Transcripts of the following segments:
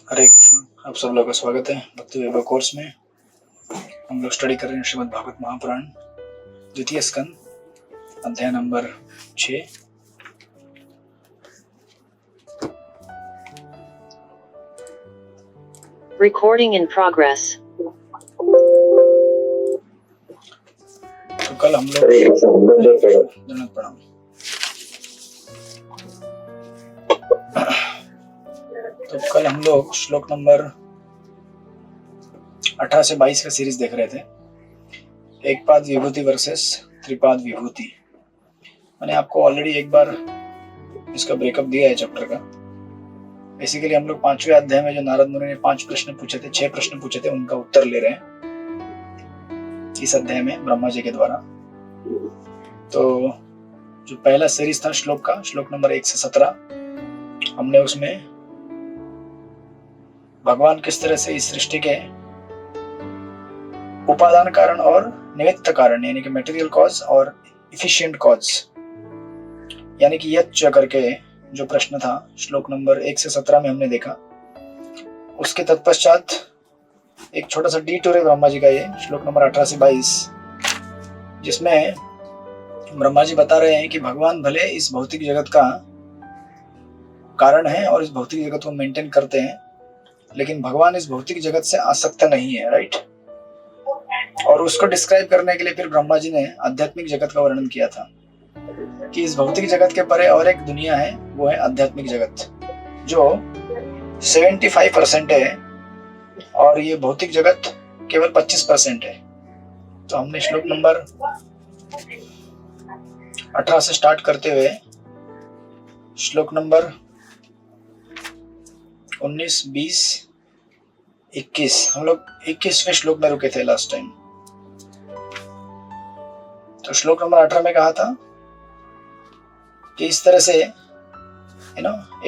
हरे कृष्ण। आप सब लोग का स्वागत है भक्ति वैभव कोर्स में। हम लोग स्टडी कर रहे हैं श्रीमद् भागवत महापुराण द्वितीय स्कंद अध्याय नंबर 6। Recording in progress. तो कल हम लोग प्रणाम। तो कल हम लोग श्लोक नंबर 18 से 22 का सीरीज देख रहे थे। एक पाद विभूति वर्सेस त्रिपाद विभूति। मैंने आपको ऑलरेडी एक बार इसका ब्रेकअप दिया है चैप्टर का। बेसिकली हम लोग 5वें अध्याय में जो नारद मुनि ने 5 प्रश्न पूछे थे, 6 प्रश्न पूछे थे, उनका उत्तर ले रहे हैं इस अध्याय में ब्रह्मा जी के द्वारा। तो जो पहला सीरीज था श्लोक का, श्लोक नंबर 1 से 17, हमने उसमें भगवान किस तरह से इस सृष्टि के उपादान कारण और निमित्त कारण यानी कि मटेरियल कॉज और इफिशिएंट कॉज यानी कि यज्ञ करके जो प्रश्न था श्लोक नंबर 1 से 17 में हमने देखा। उसके तत्पश्चात एक छोटा सा डिटूर है ब्रह्मा जी का, ये श्लोक नंबर 18 से 22, जिसमें ब्रह्मा जी बता रहे हैं कि भगवान भले इस भौतिक जगत का कारण है और इस भौतिक जगत को मेंटेन करते हैं, लेकिन भगवान इस भौतिक जगत से आसक्त नहीं है, राइट। और उसको डिस्क्राइब करने के लिए फिर ब्रह्मा जी ने आध्यात्मिक जगत का वर्णन किया था कि इस भौतिक जगत के परे और एक दुनिया है, वो है आध्यात्मिक जगत, जो 75% है और ये भौतिक जगत केवल 25% है। तो हमने श्लोक नंबर 18 से स्टार्ट करते हुए श्लोक नंबर 19, 20, 21, हम लोग 21वें श्लोक में रुके थे लास्ट टाइम। तो श्लोक नंबर 18 में कहा था कि इस तरह से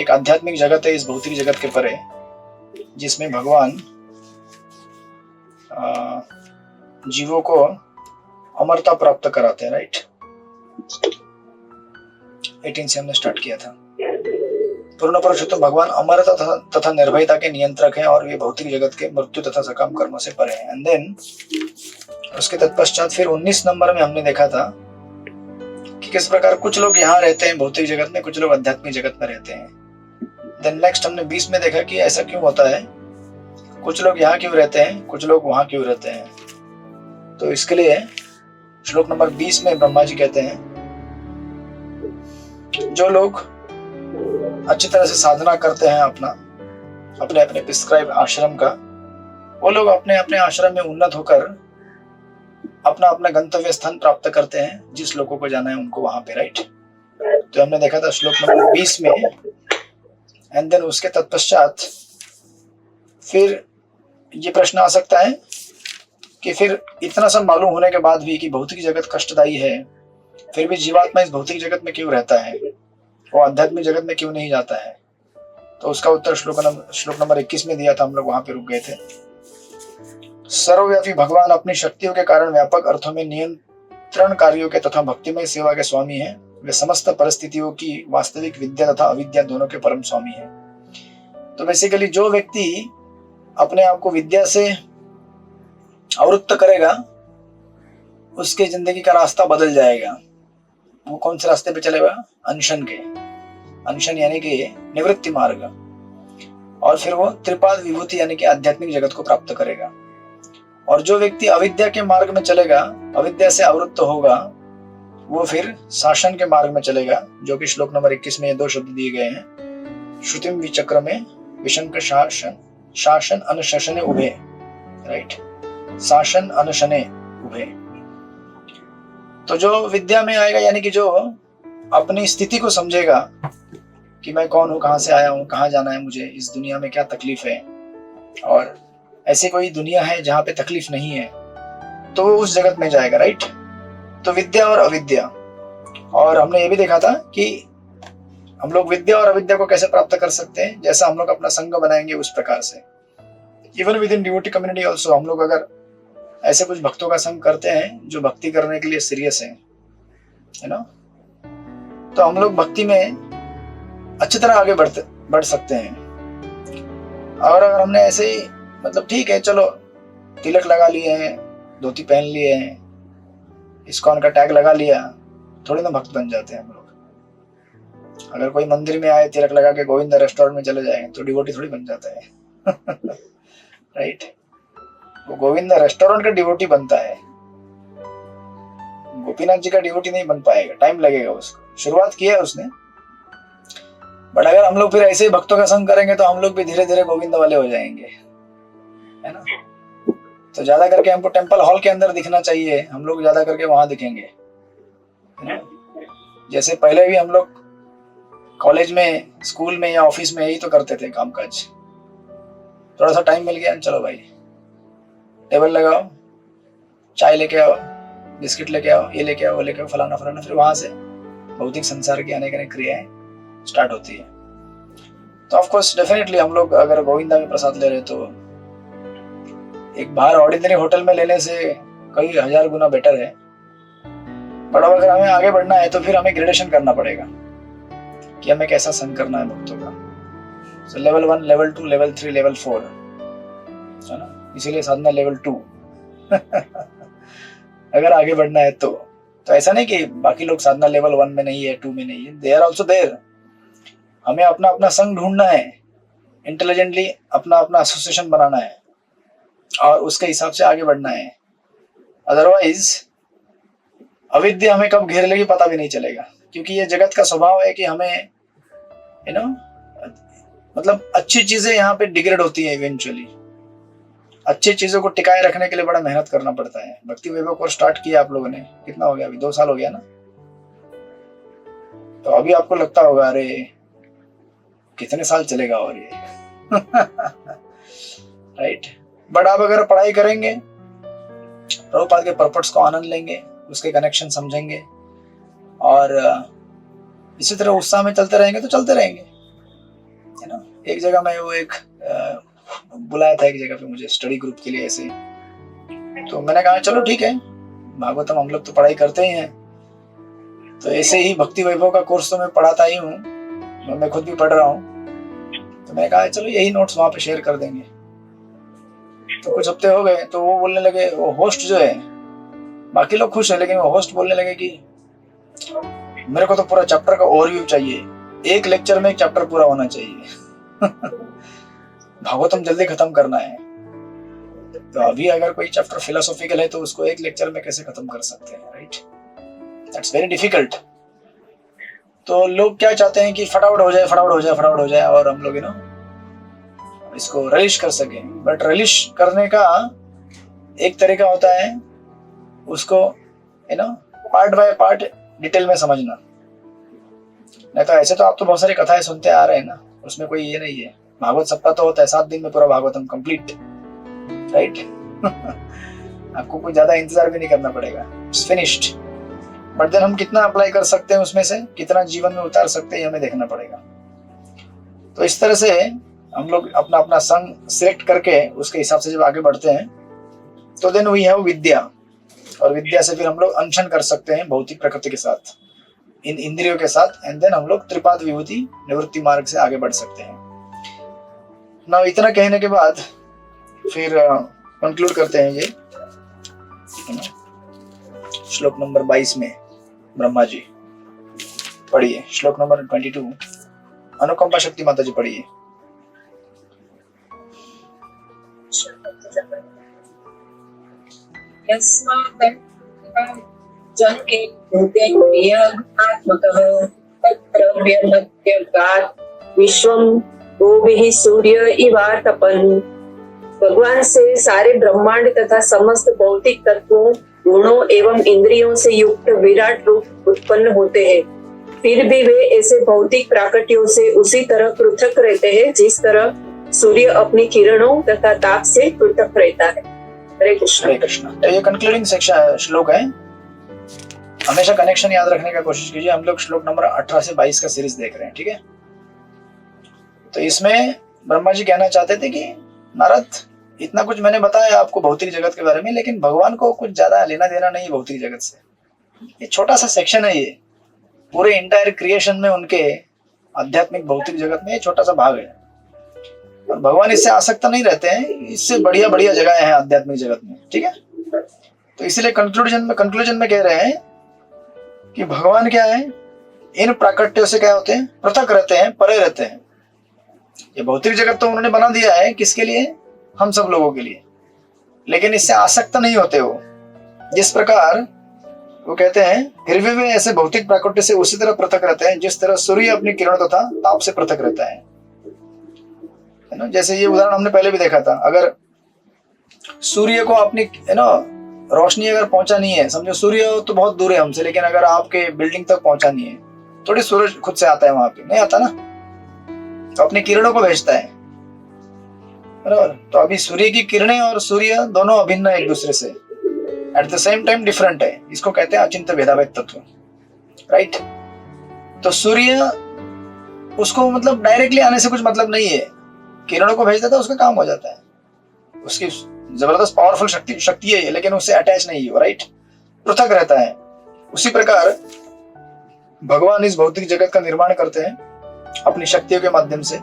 एक आध्यात्मिक जगत है इस भौतिक जगत के परे, जिसमें भगवान जीवों को अमरता प्राप्त कराते हैं, राइट। 18 से हमने स्टार्ट किया था। पूर्ण पुरुषोत्तम भगवान अमरता तथा निर्भयता के नियंत्रक हैं और वे भौतिक जगत के मृत्यु तथा सकाम कर्मों से परे हैं। एंड देन उसके तत्पश्चात फिर 19 नंबर में हमने देखा था कि किस प्रकार कुछ लोग यहाँ रहते हैं भौतिक जगत में, कुछ लोग आध्यात्मिक जगत में रहते हैं। देन नेक्स्ट हमने 20 में देखा कि ऐसा क्यों होता है, कुछ लोग यहाँ क्यों रहते हैं, कुछ लोग वहां क्यों रहते हैं। तो इसके लिए श्लोक नंबर 20 में ब्रह्मा जी कहते हैं, जो लोग अच्छी तरह से साधना करते हैं अपने अपने प्रिस्क्राइब आश्रम का, वो लोग अपने अपने आश्रम में उन्नत होकर अपना अपना गंतव्य स्थान प्राप्त करते हैं, जिस लोगों को जाना है उनको वहां पे, राइट। तो हमने देखा था श्लोक नंबर 20 में। एंड देन उसके तत्पश्चात फिर ये प्रश्न आ सकता है कि फिर इतना सब मालूम होने के बाद भी कि भौतिक जगत कष्टदायी है, फिर भी जीवात्मा इस भौतिक जगत में क्यों रहता है, वो आध्यात्मिक जगत में क्यों नहीं जाता है। तो उसका उत्तर श्लोक नंबर 21 में दिया था, हम लोग वहां पे रुक गए थे। सर्वव्यापी भगवान अपनी शक्तियों के कारण व्यापक अर्थों में नियंत्रण कार्यों के तथा भक्तिमय सेवा के स्वामी हैं। वे समस्त परिस्थितियों की वास्तविक विद्या तथा अविद्या दोनों के परम स्वामी हैं। तो बेसिकली जो व्यक्ति अपने आप को विद्या से आवृत्त करेगा, उसके जिंदगी का रास्ता बदल जाएगा। वो कौन से रास्ते पे चलेगा? अनशन यानी कि निवृत्ति मार्ग। और फिर वो त्रिपाद विभूति यानी कि आध्यात्मिक जगत को प्राप्त करेगा। और जो व्यक्ति अविद्या के मार्ग में चलेगा, अविद्या से आवृत्त होगा, वो फिर शासन के मार्ग में चलेगा, जो कि श्लोक नंबर 21 में ये 2 शब्द दिए गए हैं। श्रुतिम विचक्र में विशंक शासन अनुशासने उभे, राइट। शासन अनुशने उभे। तो जो विद्या में आएगा यानी कि जो अपनी स्थिति को समझेगा कि मैं कौन हूं, कहां से आया हूं, कहां जाना है मुझे, इस दुनिया में क्या तकलीफ है, और ऐसी कोई दुनिया है जहां पे तकलीफ नहीं है, तो वो उस जगत में जाएगा, राइट। तो विद्या और अविद्या। और हमने ये भी देखा था कि हम लोग विद्या और अविद्या को कैसे प्राप्त कर सकते हैं, जैसा हम लोग अपना संग बनाएंगे उस प्रकार से। Even with in devotee community also, हम लोग अगर ऐसे कुछ भक्तों का संग करते हैं जो भक्ति करने के लिए सीरियस है ना, तो हम लोग भक्ति में अच्छी तरह आगे बढ़ सकते हैं। और अगर हमने ऐसे ही मतलब ठीक है चलो तिलक लगा लिए हैं, धोती पहन लिए हैं, इस्कॉन का टैग लगा लिया, थोड़ी ना भक्त बन जाते हैं हम लोग। अगर कोई मंदिर में आए तिलक लगा के गोविंदा रेस्टोरेंट में चले जाए तो डिवोटी थोड़ी बन जाता है। राइट, वो गोविंदा रेस्टोरेंट का डिवोटी बनता है, गोपीनाथ जी का डिवोटी नहीं बन पाएगा, टाइम लगेगा उसको। शुरुआत किया है उसने, बट अगर हम लोग फिर ऐसे ही भक्तों का संग करेंगे तो हम लोग भी धीरे धीरे गोविंद वाले हो जाएंगे, है ना। तो ज्यादा करके हमको टेम्पल हॉल के अंदर दिखना चाहिए, हम लोग ज्यादा करके वहां दिखेंगे, है ना। जैसे पहले भी हम लोग कॉलेज में, स्कूल में या ऑफिस में यही तो करते थे काम काज। थोड़ा सा टाइम मिल गया, चलो भाई टेबल लगाओ, चाय लेके आओ, बिस्किट लेके आओ, ये लेके आओ, वो लेके आओ, फलाना फलाना। फिर वहां से भौतिक संसार की अनेक अनेक क्रियाएं स्टार्ट होती है। तो ऑफ कोर्स डेफिनेटली हम लोग अगर गोविंदा में प्रसाद ले रहे तो एक बाहर ऑर्डिनरी होटल में लेने से कई हजार गुना बेटर है। बट अगर हमें आगे बढ़ना है तो फिर हमें ग्रेडेशन करना पड़ेगा कि हमें कैसा संग करना है भक्तों का। सो लेवल 1, लेवल 2, लेवल 3, लेवल 4, है ना। इसीलिए साधना लेवल 2। अगर आगे बढ़ना है तो ऐसा नहीं कि बाकी लोग साधना लेवल 1 में नहीं है, 2 में नहीं है, दे आर ऑल्सो देयर। हमें अपना अपना संग ढूंढना है, इंटेलिजेंटली अपना अपना एसोसिएशन बनाना है और उसके हिसाब से आगे बढ़ना है। अदरवाइज अविद्या हमें कब घेर लेगी पता भी नहीं चलेगा, क्योंकि ये जगत का स्वभाव है कि हमें यू नो मतलब अच्छी चीजें यहाँ पे डिग्रेड होती है इवेंचुअली। अच्छी चीजों को टिकाए रखने के लिए बड़ा मेहनत करना पड़ता है। भक्ति वैभव को स्टार्ट किया आप लोगों ने, कितना हो गया अभी? 2 साल हो गया ना। तो अभी आपको लगता होगा अरे कितने साल चलेगा और ये। राइट, बट आप अगर पढ़ाई करेंगे, प्रभुपाद के पर्पट्स को आनंद लेंगे, उसके कनेक्शन समझेंगे और इसी तरह उत्साह में चलते रहेंगे तो चलते रहेंगे, है ना। एक जगह मैं वो एक बुलाया था एक जगह पे मुझे स्टडी ग्रुप के लिए ऐसे, तो मैंने कहा चलो ठीक है, भागवतम हम लोग तो पढ़ाई करते ही हैं, तो ऐसे ही भक्ति वैभव का कोर्स तो मैं पढ़ाता ही हूँ, मैं खुद भी पढ़ रहा हूँ। तो मैंने कहा चलो यही नोट्स वहां पे शेयर कर देंगे। तो कुछ हफ्ते हो गए तो वो बोलने लगे, वो होस्ट जो है, बाकी लोग खुश है लेकिन वो होस्ट बोलने लगे कि मेरे को तो पूरा चैप्टर का ओवरव्यू चाहिए, एक लेक्चर में एक चैप्टर पूरा होना चाहिए। भागवतम जल्दी खत्म करना है। तो अभी अगर कोई चैप्टर फिलोसॉफिकल है तो उसको एक लेक्चर में कैसे खत्म कर सकते हैं, राइट। That's very difficult. तो लोग क्या चाहते हैं कि फटाफट हो जाए, फटाफट हो जाए, फटाफट हो जाए और हम लोग इसको रिलिश कर सके। बट रिलिश करने का एक तरीका होता है, उसको पार्ट बाय पार्ट डिटेल में समझना। नहीं तो ऐसे तो आप तो बहुत सारी कथाएं सुनते आ रहे हैं ना, उसमें कोई ये नहीं है। भागवत सप्ताह तो होता है 7 दिन में पूरा भागवतम कंप्लीट, राइट। आपको कोई ज्यादा इंतजार भी नहीं करना पड़ेगा, इट्स फिनिश्ड। बट देन हम कितना अप्लाई कर सकते हैं, उसमें से कितना जीवन में उतार सकते हैं, हमें देखना पड़ेगा। तो इस तरह से हम लोग अपना अपना संग सिलेक्ट करके उसके हिसाब से जब आगे बढ़ते हैं तो देन वी हैव विद्या, और विद्या से फिर हम लोग अनशन कर सकते हैं भौतिक प्रकृति के साथ, इन इंद्रियों के साथ, एंड देन हम लोग त्रिपाद विभूति निवृत्ति मार्ग से आगे बढ़ सकते हैं। ना इतना कहने के बाद फिर कंक्लूड करते हैं ये श्लोक नंबर 22 में ब्रह्मा जी पढ़िए, श्लोक नंबर 22, अनुकंपा शक्ति माता जी पढ़िए। जन के विश्वम गोभिः सूर्य इवातपन्। भगवान से सारे ब्रह्मांड तथा समस्त भौतिक तत्वों, गुणों एवं इंद्रियों से युक्त विराट रूप उत्पन्न होते हैं। फिर भी वे ऐसे भौतिक प्राकृतियों से उसी तरह पृथक रहते हैं जिस तरह सूर्य अपनी किरणों तथा ताप से पृथक रहता है। हरे कृष्ण। हरे कृष्ण। तो ये कंक्लूडिंग सेक्शन श्लोक है, हमेशा कनेक्शन याद रखने का कोशिश कीजिए। हम लोग श्लोक नंबर 18 से 22 का सीरीज देख रहे हैं, ठीक है। तो इसमें ब्रह्मा जी कहना चाहते थे कि नारद, इतना कुछ मैंने बताया आपको भौतिक जगत के बारे में, लेकिन भगवान को कुछ ज्यादा लेना देना नहीं भौतिक जगत से। ये छोटा सा सेक्शन है, ये पूरे इंटायर क्रिएशन में उनके आध्यात्मिक भौतिक जगत में ये छोटा सा भाग है। और भगवान इससे आसक्त नहीं रहते हैं, इससे बढ़िया बढ़िया जगह है आध्यात्मिक जगत में, ठीक है। तो इसीलिए कंक्लूजन में कह रहे हैं कि भगवान क्या है, इन प्राकट्यों से क्या होते हैं, पृथक रहते हैं, परे रहते हैं। ये भौतिक जगत तो उन्होंने बना दिया है किसके लिए, हम सब लोगों के लिए, लेकिन इससे आसक्त नहीं होते वो। जिस प्रकार वो कहते हैं, फिर भी वे ऐसे भौतिक प्राकट्य से उसी तरह पृथक रहते हैं जिस तरह सूर्य अपनी किरण तथा ताप से पृथक रहता है ना। जैसे ये उदाहरण हमने पहले भी देखा था, अगर सूर्य को अपनी रोशनी अगर पहुंचानी है, समझो सूर्य तो बहुत दूर है हमसे, लेकिन अगर आपके बिल्डिंग तक पहुंचानी है, थोड़ी सूरज खुद से आता है वहां पे, नहीं आता ना, तो अपनी किरणों को भेजता है, बराबर। तो अभी सूर्य की किरणें और सूर्य दोनों अभिन्न है एक दूसरे से, at the same time different है। इसको कहते हैं अचिंत्य भेदाभेद तत्व, राइट। तो सूर्य उसको मतलब डायरेक्टली आने से कुछ मतलब नहीं है, किरणों को भेज देता है, उसका काम हो जाता है, उसकी जबरदस्त पावरफुल शक्ति है, लेकिन उससे अटैच नहीं है, राइट, पृथक रहता है। उसी प्रकार भगवान इस भौतिक जगत का निर्माण करते हैं अपनी शक्तियों के माध्यम से,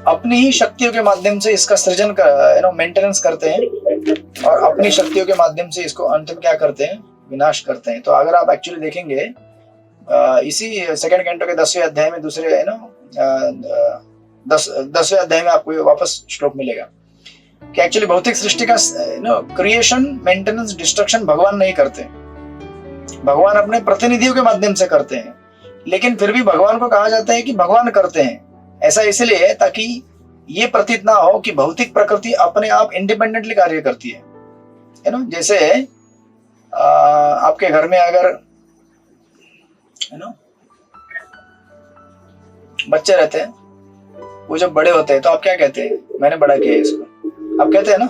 अपनी ही शक्तियों के माध्यम से इसका सृजन मेंटेनेंस करते हैं, और अपनी शक्तियों के माध्यम से इसको अंत में क्या करते हैं, विनाश करते हैं। तो अगर आप एक्चुअली देखेंगे इसी सेकंड कैंटो के 10वें अध्याय में, दूसरे 10वें अध्याय में आपको वापस श्लोक मिलेगा कि एक्चुअली भौतिक सृष्टि का क्रिएशन, मेंटेनेंस, डिस्ट्रक्शन भगवान नहीं करते, भगवान अपने प्रतिनिधियों के माध्यम से करते हैं। लेकिन फिर भी भगवान को कहा जाता है कि भगवान करते हैं। ऐसा इसलिए है ताकि ये प्रतीत ना हो कि भौतिक प्रकृति अपने आप इंडिपेंडेंटली कार्य करती है ना। जैसे आपके घर में अगर बच्चे रहते हैं, वो जब बड़े होते हैं तो आप क्या कहते हैं, मैंने बड़ा किया इसको, आप कहते हैं ना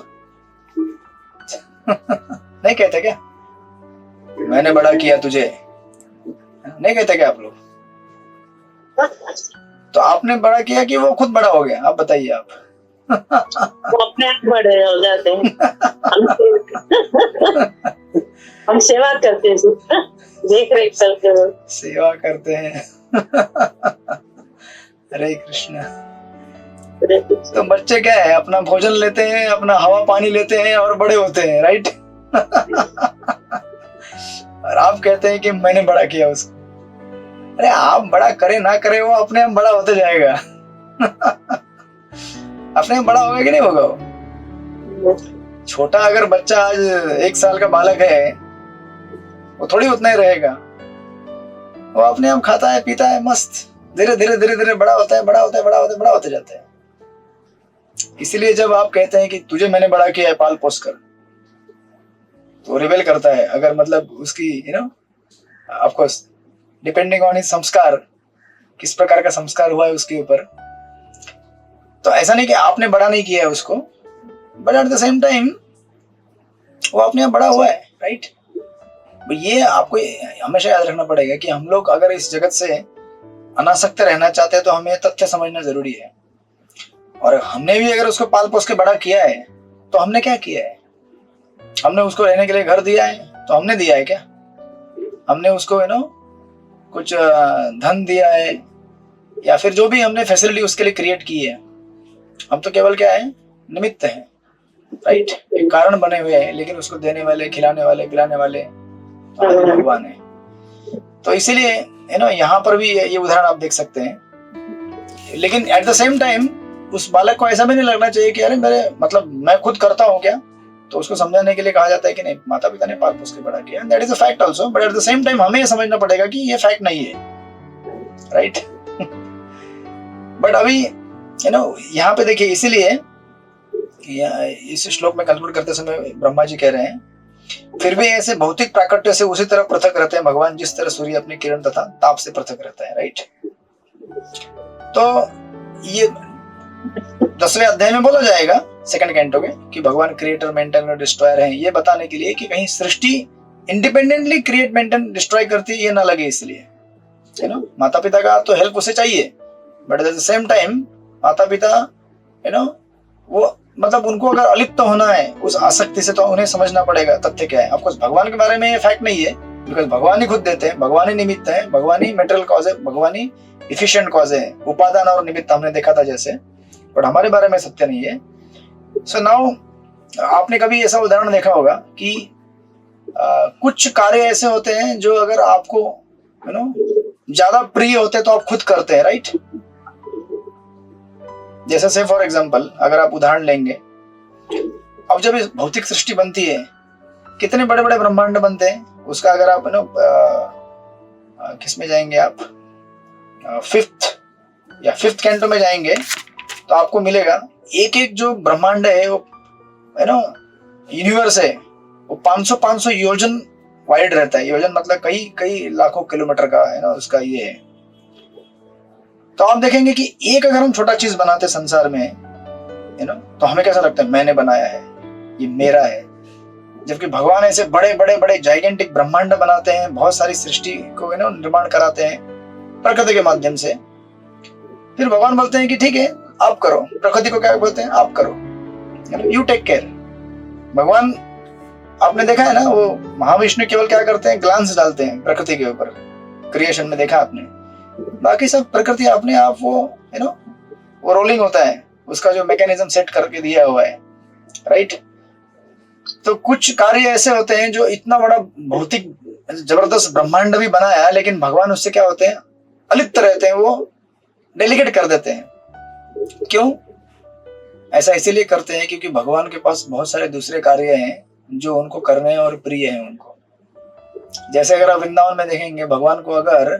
नहीं कहते क्या, मैंने बड़ा किया तुझे, नहीं कहते क्या आप लोग? तो आपने बड़ा किया कि वो खुद बड़ा हो गया? आप बताइए आप। वो अपने आप बड़े हो जाते हैं। हम सेवा करते हैं, देख रेख करते हैं, सेवा करते हैं। हरे कृष्ण। तो बच्चे क्या है, अपना भोजन लेते हैं, अपना हवा पानी लेते हैं और बड़े होते हैं, राइट। और आप कहते हैं कि मैंने बड़ा किया उसको। अरे आप बड़ा करे ना करे, वो अपने आप बड़ा होते जाएगा। अपने आप बड़ा होगा कि नहीं होगा? वो छोटा अगर बच्चा आज 1 साल का बालक है, वो थोड़ी उतना ही रहेगा, वो अपने आप खाता है, पीता है, मस्त, धीरे धीरे धीरे धीरे बड़ा होता है, बड़ा होता है, बड़ा होता है, बड़ा होते जाता है। इसीलिए जब आप कहते हैं कि तुझे मैंने बड़ा किया है पाल पोस कर, तो रिबेल करता है, अगर मतलब उसकी of course depending on his संस्कार, किस प्रकार का संस्कार हुआ है उसके ऊपर। तो ऐसा नहीं कि आपने बड़ा नहीं किया है उसको, but at the same time वो अपने आप बड़ा हुआ है, राइट। ये आपको हमेशा याद रखना पड़ेगा कि हम लोग अगर इस जगत से अनासक्त रहना चाहते हैं तो हमें तथ्य समझना जरूरी है। और हमने भी अगर उसको पाल पोस के बड़ा किया है तो हमने क्या किया है? हमने उसको रहने के लिए घर दिया है, तो हमने दिया है क्या? हमने उसको कुछ धन दिया है, या फिर जो भी हमने फैसिलिटी उसके लिए क्रिएट की है, हम तो केवल क्या है, निमित्त हैं, राइट। एक कारण बने हुए हैं, लेकिन उसको देने वाले, खिलाने वाले, पिलाने वाले भगवान है। तो इसीलिए यहाँ पर भी ये उदाहरण आप देख सकते हैं। लेकिन एट द सेम टाइम उस बालक को ऐसा भी नहीं लगना चाहिए कि अरे मेरे मतलब मैं खुद करता हूँ क्या। तो उसको समझाने के लिए कहा जाता है कि नहीं, माता पिता ने पाल पोस के बड़ा किया, that is a fact also, but at the same time हमें ये समझना पड़ेगा कि ये फैक्ट नहीं है, राइट। बट अभी यहाँ पे देखिए, इसीलिए इस श्लोक में कंक्लूड करते समय ब्रह्मा जी कह रहे हैं, फिर भी ऐसे भौतिक प्राकट्य से उसी तरह पृथक रहते हैं भगवान जिस तरह सूर्य अपनी किरण तथा ताप से पृथक रहता है, राइट। तो ये 10वें अध्याय में बोला जाएगा सेकंड कैंटो के कि भगवान क्रिएटर, मेंटेनर, डिस्ट्रॉयर हैं, ये बताने के लिए कि कहीं सृष्टि इंडिपेंडेंटली क्रिएट, मेंटेन, डिस्ट्रॉय करती है, ये ना लगे। इसलिए माता पिता का तो हेल्प उसे चाहिए, but at the same time माता पिता वो मतलब उनको अगर अलिप्त होना है उस आसक्ति से, तो उन्हें समझना पड़ेगा तथ्य क्या है। ऑफकोर्स भगवान के बारे में ये फैक्ट नहीं है, बिकॉज भगवान ही खुद देते हैं, भगवान ही निमित्त है, भगवान ही मेटेरियल कॉज है, भगवान ही इफिशिएंट कॉज है, उपादान और निमित्त हमने देखा था जैसे। बट हमारे बारे में सत्य नहीं है। सो नाउ आपने कभी ऐसा उदाहरण देखा होगा कि कुछ कार्य ऐसे होते हैं जो अगर आपको यू नो ज्यादा प्रिय होते तो आप खुद करते हैं, राइट? जैसे से फॉर एग्जांपल अगर आप उदाहरण लेंगे, अब जब इस भौतिक सृष्टि बनती है, कितने बड़े बड़े ब्रह्मांड बनते हैं, उसका अगर आप किस में जाएंगे, आप फिफ्थ कैंटो में जाएंगे तो आपको मिलेगा एक एक जो ब्रह्मांड है वो यूनिवर्स है, वो 500 योजन वाइड रहता है। योजन मतलब कई कई लाखों किलोमीटर का है ना उसका ये है। तो आप देखेंगे कि एक अगर हम छोटा चीज बनाते संसार में तो हमें कैसा लगता है, मैंने बनाया है, ये मेरा है। जबकि भगवान ऐसे बड़े बड़े बड़े जाइगेंटिक ब्रह्मांड बनाते हैं, बहुत सारी सृष्टि को निर्माण कराते हैं प्रकृति के माध्यम से। फिर भगवान बोलते हैं कि ठीक है आप करो। प्रकृति को क्या बोलते हैं, आप करो, यू टेक केयर। भगवान आपने देखा है ना, वो महाविष्णु केवल क्या करते हैं, ग्लांस डालते हैं प्रकृति के ऊपर, क्रिएशन में देखा आपने। बाकी सब प्रकृति अपने आप वो रोलिंग होता है, उसका जो मैकेनिज्म सेट करके दिया हुआ है, राइट? तो कुछ कार्य ऐसे होते हैं जो इतना बड़ा भौतिक जबरदस्त ब्रह्मांड भी बनाया है, लेकिन भगवान उससे क्या होते हैं, अलिप्त रहते हैं, वो डेलीगेट कर देते हैं। क्यों ऐसा? इसीलिए करते हैं क्योंकि भगवान के पास बहुत सारे दूसरे कार्य हैं जो उनको करने हैं और प्रिय हैं उनको। जैसे अगर आप वृंदावन में देखेंगे, भगवान को अगर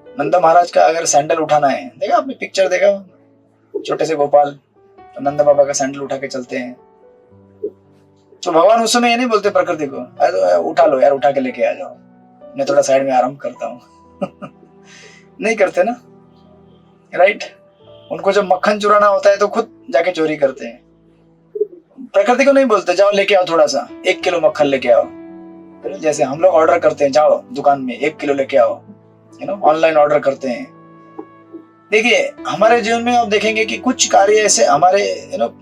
नंदा महाराज का अगर सैंडल उठाना है, देखा आपने पिक्चर देखा, छोटे से गोपाल तो नंदा बाबा का सैंडल उठा के चलते हैं। तो भगवान उस समय ये नहीं बोलते प्रकृति को, अरे उठा लो यार, उठा के लेके आ जाओ, मैं थोड़ा साइड में आराम करता हूँ नहीं करते ना, राइट? उनको जब मक्खन चुराना होता है तो खुद जाके चोरी करते हैं। प्रकृति को नहीं बोलते जाओ लेके आओ थोड़ा सा, 1 किलो मक्खन लेके आओ। जैसे हम लोग ऑर्डर करते हैं, जाओ दुकान में 1 किलो लेके आओ, ऑनलाइन ऑर्डर करते हैं। देखिए हमारे जीवन में आप देखेंगे कि कुछ कार्य ऐसे हमारे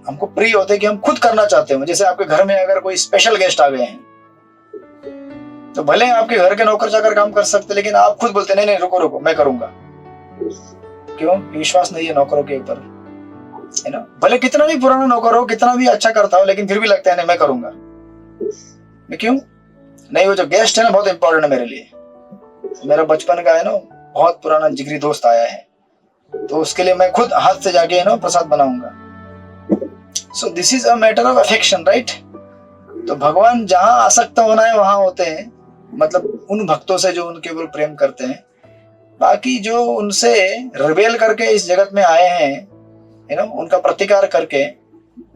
हमको प्रिय होते हैं कि हम खुद करना चाहते हो। जैसे आपके घर में अगर कोई स्पेशल गेस्ट आ गए हैं तो भले आपके घर के नौकर चाकर काम कर सकते, लेकिन आप खुद बोलते नहीं रुको रुको मैं करूंगा। क्यों? विश्वास नहीं है नौकरों के ऊपर, भले कितना भी पुराना नौकर हो, कितना भी अच्छा करता हो, लेकिन फिर भी लगता है नहीं मैं करूंगा। मैं क्यों नहीं, वो जो गेस्ट है ना बहुत इंपॉर्टेंट है मेरे लिए, मेरा बचपन का बहुत पुराना जिगरी दोस्त आया है, तो उसके लिए मैं खुद हाथ से जाके प्रसाद बनाऊंगा। So this is a matter of affection, right? तो भगवान जहां आसक्त होना है वहां होते हैं, मतलब उन भक्तों से जो उनके ऊपर प्रेम करते हैं। बाकी जो उनसे रिबेल करके इस जगत में आए हैं उनका प्रतिकार करके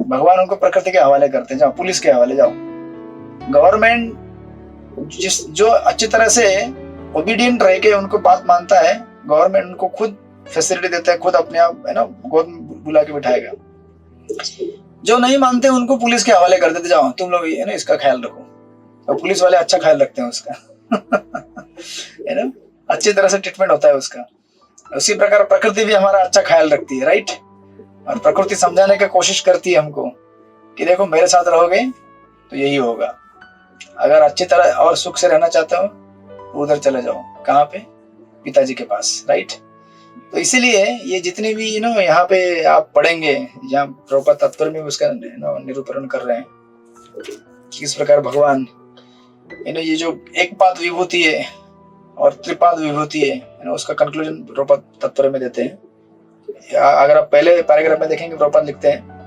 भगवान उनको प्रकृति के हवाले करते हैं। जाओ पुलिस के हवाले जाओ। गवर्नमेंट जो अच्छी तरह से ओबीडियंट रह के उनको बात मानता है, गवर्नमेंट उनको खुद फैसिलिटी देता है, खुद अपने आप गोद में बुला के बिठाएगा। जो नहीं मानते उनको पुलिस के हवाले कर देते, जाओ तुम लोग इसका ख्याल रखो। और पुलिस वाले अच्छा ख्याल रखते हैं उसका अच्छी तरह से ट्रीटमेंट होता है उसका। उसी प्रकार प्रकृति भी हमारा अच्छा ख्याल रखती है, राइट? और प्रकृति समझाने की कोशिश करती है हमको कि देखो मेरे साथ रहोगे तो यही होगा। अगर अच्छी तरह और सुख से रहना चाहते हो तो उधर चले जाओ, कहाँ पे? पिताजी के पास, राइट? तो इसीलिए ये जितने भी यहाँ पे आप पढ़ेंगे, जहाँ प्रभुपाद तात्पर्य में उसका निरूपण कर रहे हैं किस प्रकार भगवान ये जो एक पाद विभूति है और त्रिपाद विभूति है उसका कंक्लूजन प्रभुपाद तात्पर्य में देते हैं। अगर आप पहले पैराग्राफ में देखेंगे, प्रभुपाद लिखते हैं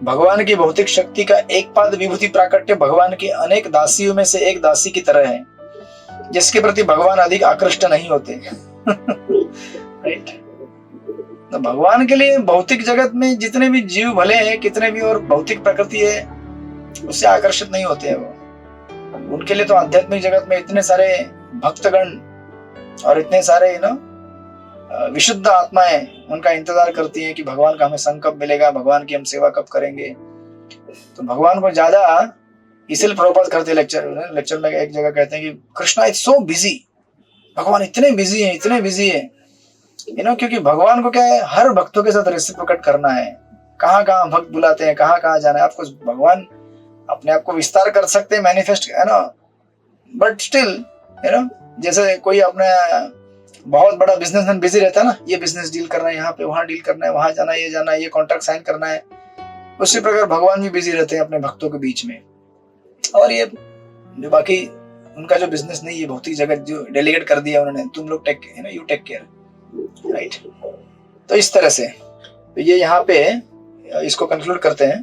भगवान की भौतिक शक्ति का एक पाद विभूति प्राकट्य भगवान की अनेक दासियों में से एक दासी की तरह है, जिसके प्रति भगवान अधिक आकृष्ट नहीं होते राइट? तो भगवान के लिए भौतिक जगत में जितने भी जीव भले हैं, कितने भी और भौतिक प्रकृति है, उससे आकर्षित नहीं होते हैं वो। उनके लिए तो आध्यात्मिक जगत में इतने सारे भक्तगण और इतने सारे विशुद्ध आत्माएं उनका इंतजार करती हैं कि भगवान का हमें संग कब मिलेगा, भगवान की हम सेवा कब करेंगे। तो भगवान को ज्यादा इसलिए प्रभुपाद करते लेक्चर में एक जगह कहते हैं कि कृष्णा इज सो बिजी, भगवान इतने बिजी है क्योंकि भगवान को क्या है, हर भक्तों के साथ रेसिप्रोकेट करना है। कहाँ कहाँ भक्त बुलाते हैं, कहाँ कहाँ जाना है। आपको भगवान अपने आप को विस्तार कर सकते हैं, मैनिफेस्ट बट स्टिल जैसे कोई अपने बहुत बड़ा बिजनेसमैन बिजी रहता है ना, ये बिजनेस डील करना है, यहाँ पे वहां डील करना है, वहां जाना है, ये जाना है, ये कॉन्ट्रैक्ट साइन करना है। उसी प्रकार भगवान भी बिजी रहते हैं अपने भक्तों के बीच में। और ये जो बाकी उनका जो बिजनेस नहीं, ये भौतिक जगत जो डेलीगेट कर दिया उन्होंने, तुम लोग take you take care, right. तो इस तरह से तो ये यहाँ पे इसको कंक्लूड करते हैं।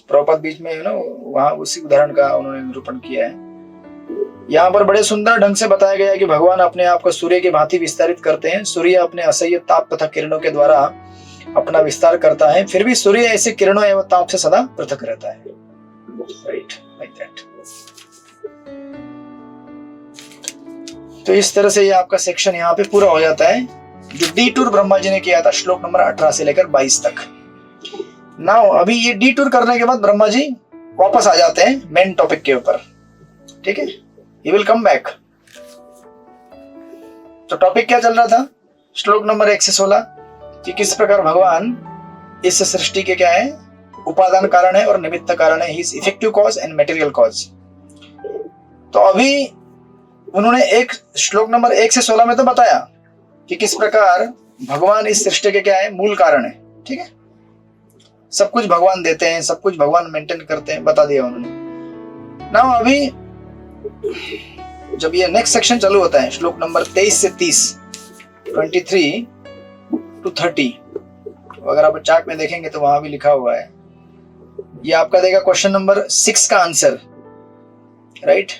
प्रभुपाद बीच में वहां उसी उदाहरण का उन्होंने निरूपण किया है। यहाँ पर बड़े सुंदर ढंग से बताया गया है कि भगवान अपने आप को सूर्य की भांति विस्तारित करते हैं। सूर्य अपने असह्य ताप तथा किरणों के द्वारा अपना विस्तार करता है, फिर भी सूर्य ऐसे किरणों एवं ताप से सदा पृथक रहता है, राइट, लाइक दैट। तो इस तरह से ये आपका सेक्शन यहाँ पे पूरा हो जाता है, जो डी टूर ब्रह्मा जी ने किया था श्लोक नंबर 18 से लेकर 22 तक। नाउ अभी ये डी टूर करने के बाद ब्रह्मा जी वापस आ जाते हैं मेन टॉपिक के ऊपर, ठीक है। He will come back। तो टॉपिक क्या चल रहा था श्लोक नंबर 1 से 16 कि किस प्रकार भगवान इस सृष्टि के क्या है, उपादान कारण है और निमित्त कारण है, he is effective cause and material cause. तो अभी उन्होंने एक श्लोक नंबर 1 से 16 में तो बताया कि किस प्रकार भगवान इस सृष्टि के क्या है, मूल कारण है, ठीक है। सब कुछ भगवान देते हैं, सब कुछ भगवान मेंटेन करते हैं, बता दिया उन्होंने। ना अभी जब ये नेक्स्ट सेक्शन चालू होता है श्लोक नंबर 23 से 30, 23 to 30, अगर आप चार्ट में देखेंगे तो वहां भी लिखा हुआ है, ये आपका देगा क्वेश्चन नंबर 6 का आंसर, राइट।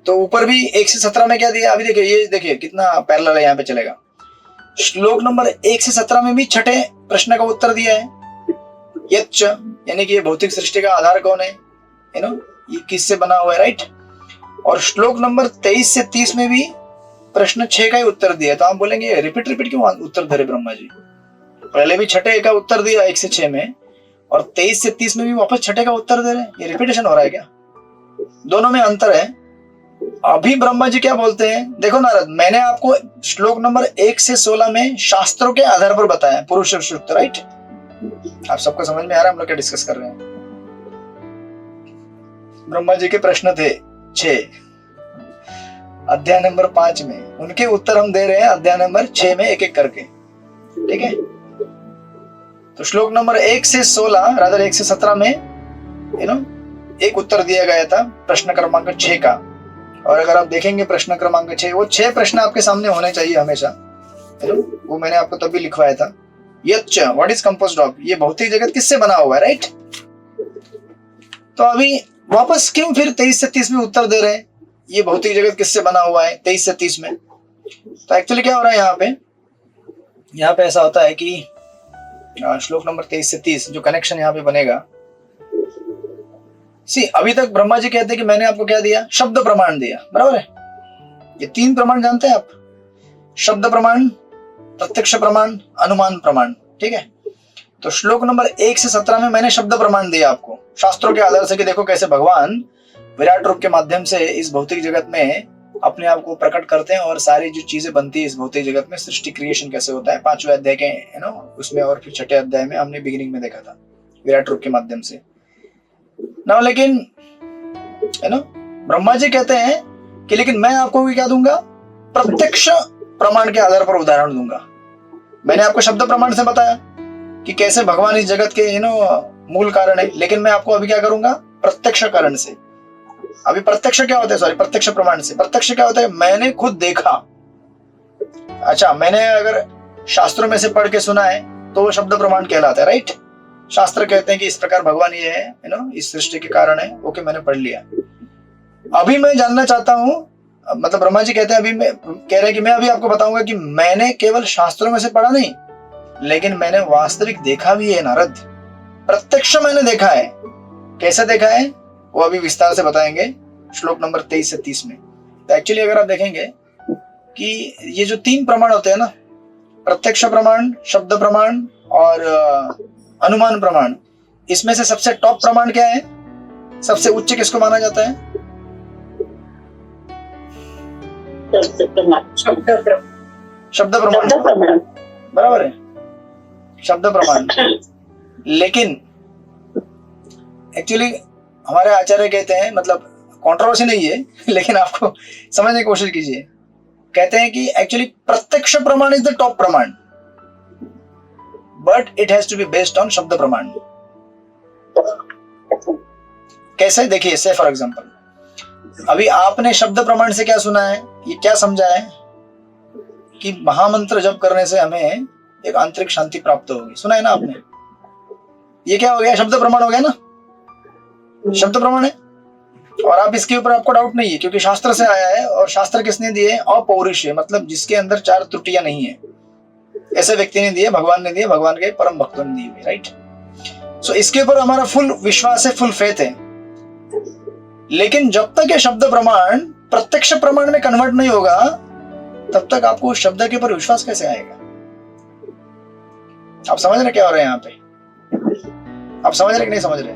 तो ऊपर भी 1 से 17 में क्या दिया, अभी देखिए, ये देखिए कितना पैरेलल है, यहाँ पे चलेगा। श्लोक नंबर 1 से 17 में भी छठे प्रश्न का उत्तर दिया है, यच्च, यानी कि ये भौतिक सृष्टि का आधार कौन है, ये किससे बना हुआ है, राइट। और श्लोक नंबर 23 से 30 में भी प्रश्न 6 का ही उत्तर दिया। तो आप बोलेंगे रिपीट क्यों उत्तर दे रहे ब्रह्मा जी, पहले भी छठे का उत्तर दिया 1 से 6 में, और 23 से 30 में भी वापस छठे का उत्तर दे रहे हैं, ये रिपीटेशन हो रहा है क्या? दोनों में अंतर है। अभी ब्रह्मा जी क्या बोलते हैं, देखो नारद, मैंने आपको श्लोक नंबर 1 से 16 में शास्त्रों के आधार पर बताया, पुरुष सूक्त, राइट। आप सबको समझ में आ रहा है हम लोग क्या डिस्कस कर रहे हैं। ब्रह्मा जी के प्रश्न थे 6 अध्याय नंबर 5 में, उनके उत्तर हम दे रहे हैं अध्याय नंबर 6 में एक एक करके, ठीक है। तो श्लोक नंबर 1 से 16 रादर 1 से 17 में एक उत्तर दिया गया था प्रश्न क्रमांक 6 का। और अगर आप देखेंगे प्रश्न क्रमांक 6, वो 6 प्रश्न आपके सामने होने चाहिए हमेशा, वो मैंने आपको तभी लिखवाया था। यच्च, व्हाट इज कंपोज्ड ऑफ, ये भौतिक जगत किससे बना हुआ है, राइट। तो अभी वापस क्यों फिर 23 से 30 में उत्तर दे रहे हैं, ये भौतिक जगत किससे बना हुआ है 23 से 30 में। तो एक्चुअली क्या हो रहा है यहाँ पे ऐसा होता है कि श्लोक नंबर 23 से 30 जो कनेक्शन यहाँ पे बनेगा, अभी तक ब्रह्मा जी कहते हैं कि मैंने आपको क्या दिया, शब्द प्रमाण दिया, बराबर है। ये 3 प्रमाण जानते हैं आप, शब्द प्रमाण, प्रत्यक्ष प्रमाण, अनुमान प्रमाण, ठीक है। तो श्लोक नंबर 1 से 17 में मैंने शब्द प्रमाण दिया आपको शास्त्रों के आधार से कि देखो कैसे भगवान विराट रूप के माध्यम से इस भौतिक जगत में अपने आप को प्रकट करते हैं और सारी जो चीजें बनती है इस भौतिक जगत में, सृष्टि क्रिएशन कैसे होता है 5वें अध्याय के उसमें, और फिर 6ठे अध्याय में हमने बिगिनिंग में देखा था विराट रूप के माध्यम से ना। लेकिन ब्रह्मा जी कहते हैं कि लेकिन मैं आपको क्या दूंगा, प्रत्यक्ष प्रमाण के आधार पर उदाहरण दूंगा। मैंने आपको शब्द प्रमाण से बताया कि कैसे भगवान इस जगत के मूल कारण है, लेकिन मैं आपको अभी क्या करूंगा, प्रत्यक्ष कारण से। अभी प्रत्यक्ष क्या होता है, सॉरी प्रत्यक्ष प्रमाण से, प्रत्यक्ष क्या होता है, मैंने खुद देखा। अच्छा, मैंने अगर शास्त्रों में से पढ़ के सुना है तो वो शब्द प्रमाण कहलाता है, राइट। शास्त्र कहते हैं कि इस प्रकार भगवान ये है इस सृष्टि के कारण है, ओके मैंने पढ़ लिया। अभी मैं जानना चाहता हूं, मतलब ब्रह्मा जी कहते हैं, अभी मैं कह रहे हैं कि मैं अभी आपको बताऊंगा कि मैंने केवल शास्त्रों में से पढ़ा नहीं, लेकिन मैंने वास्तविक देखा भी है नारद, प्रत्यक्ष मैंने देखा है। कैसे देखा है वो अभी विस्तार से बताएंगे श्लोक नंबर 23 से 30 में। तो एक्चुअली अगर आप देखेंगे कि ये जो 3 प्रमाण होते हैं ना, प्रत्यक्ष प्रमाण, शब्द प्रमाण और अनुमान प्रमाण, इसमें से सबसे टॉप प्रमाण क्या है, सबसे उच्च किसको माना जाता है, शब्द प्रमाण, बराबर है, शब्द प्रमाण। लेकिन एक्चुअली हमारे आचार्य कहते हैं, मतलब कंट्रोवर्सी नहीं है लेकिन आपको समझने की कोशिश कीजिए, कहते हैं कि एक्चुअली प्रत्यक्ष प्रमाण इज द टॉप प्रमाण, but it has to be based on शब्द प्रमाण। कैसे, देखिए, से फॉर एग्जांपल अभी आपने शब्द प्रमाण से क्या सुना है, ये क्या समझा है कि महामंत्र जप करने से हमें एक आंतरिक शांति प्राप्त होगी, सुना है ना आपने? ये क्या हो गया, शब्द प्रमाण हो गया ना, शब्द प्रमाण है। और आप इसके ऊपर आपको डाउट नहीं है क्योंकि शास्त्र से आया है, और शास्त्र किसने दिए? अपौरुषीय, मतलब जिसके अंदर 4 त्रुटियां नहीं है, ऐसे व्यक्ति ने दिए, भगवान ने दिए, भगवान के परम भक्तों ने दिए, राइट। सो इसके ऊपर हमारा फुल विश्वास है, फुल फेथ है। लेकिन जब तक ये शब्द प्रमाण प्रत्यक्ष प्रमाण में कन्वर्ट नहीं होगा, तब तक आपको उस शब्द के ऊपर विश्वास कैसे आएगा? आप समझ रहे क्या हो रहा है यहाँ पे? आप समझ रहे कि नहीं समझ रहे?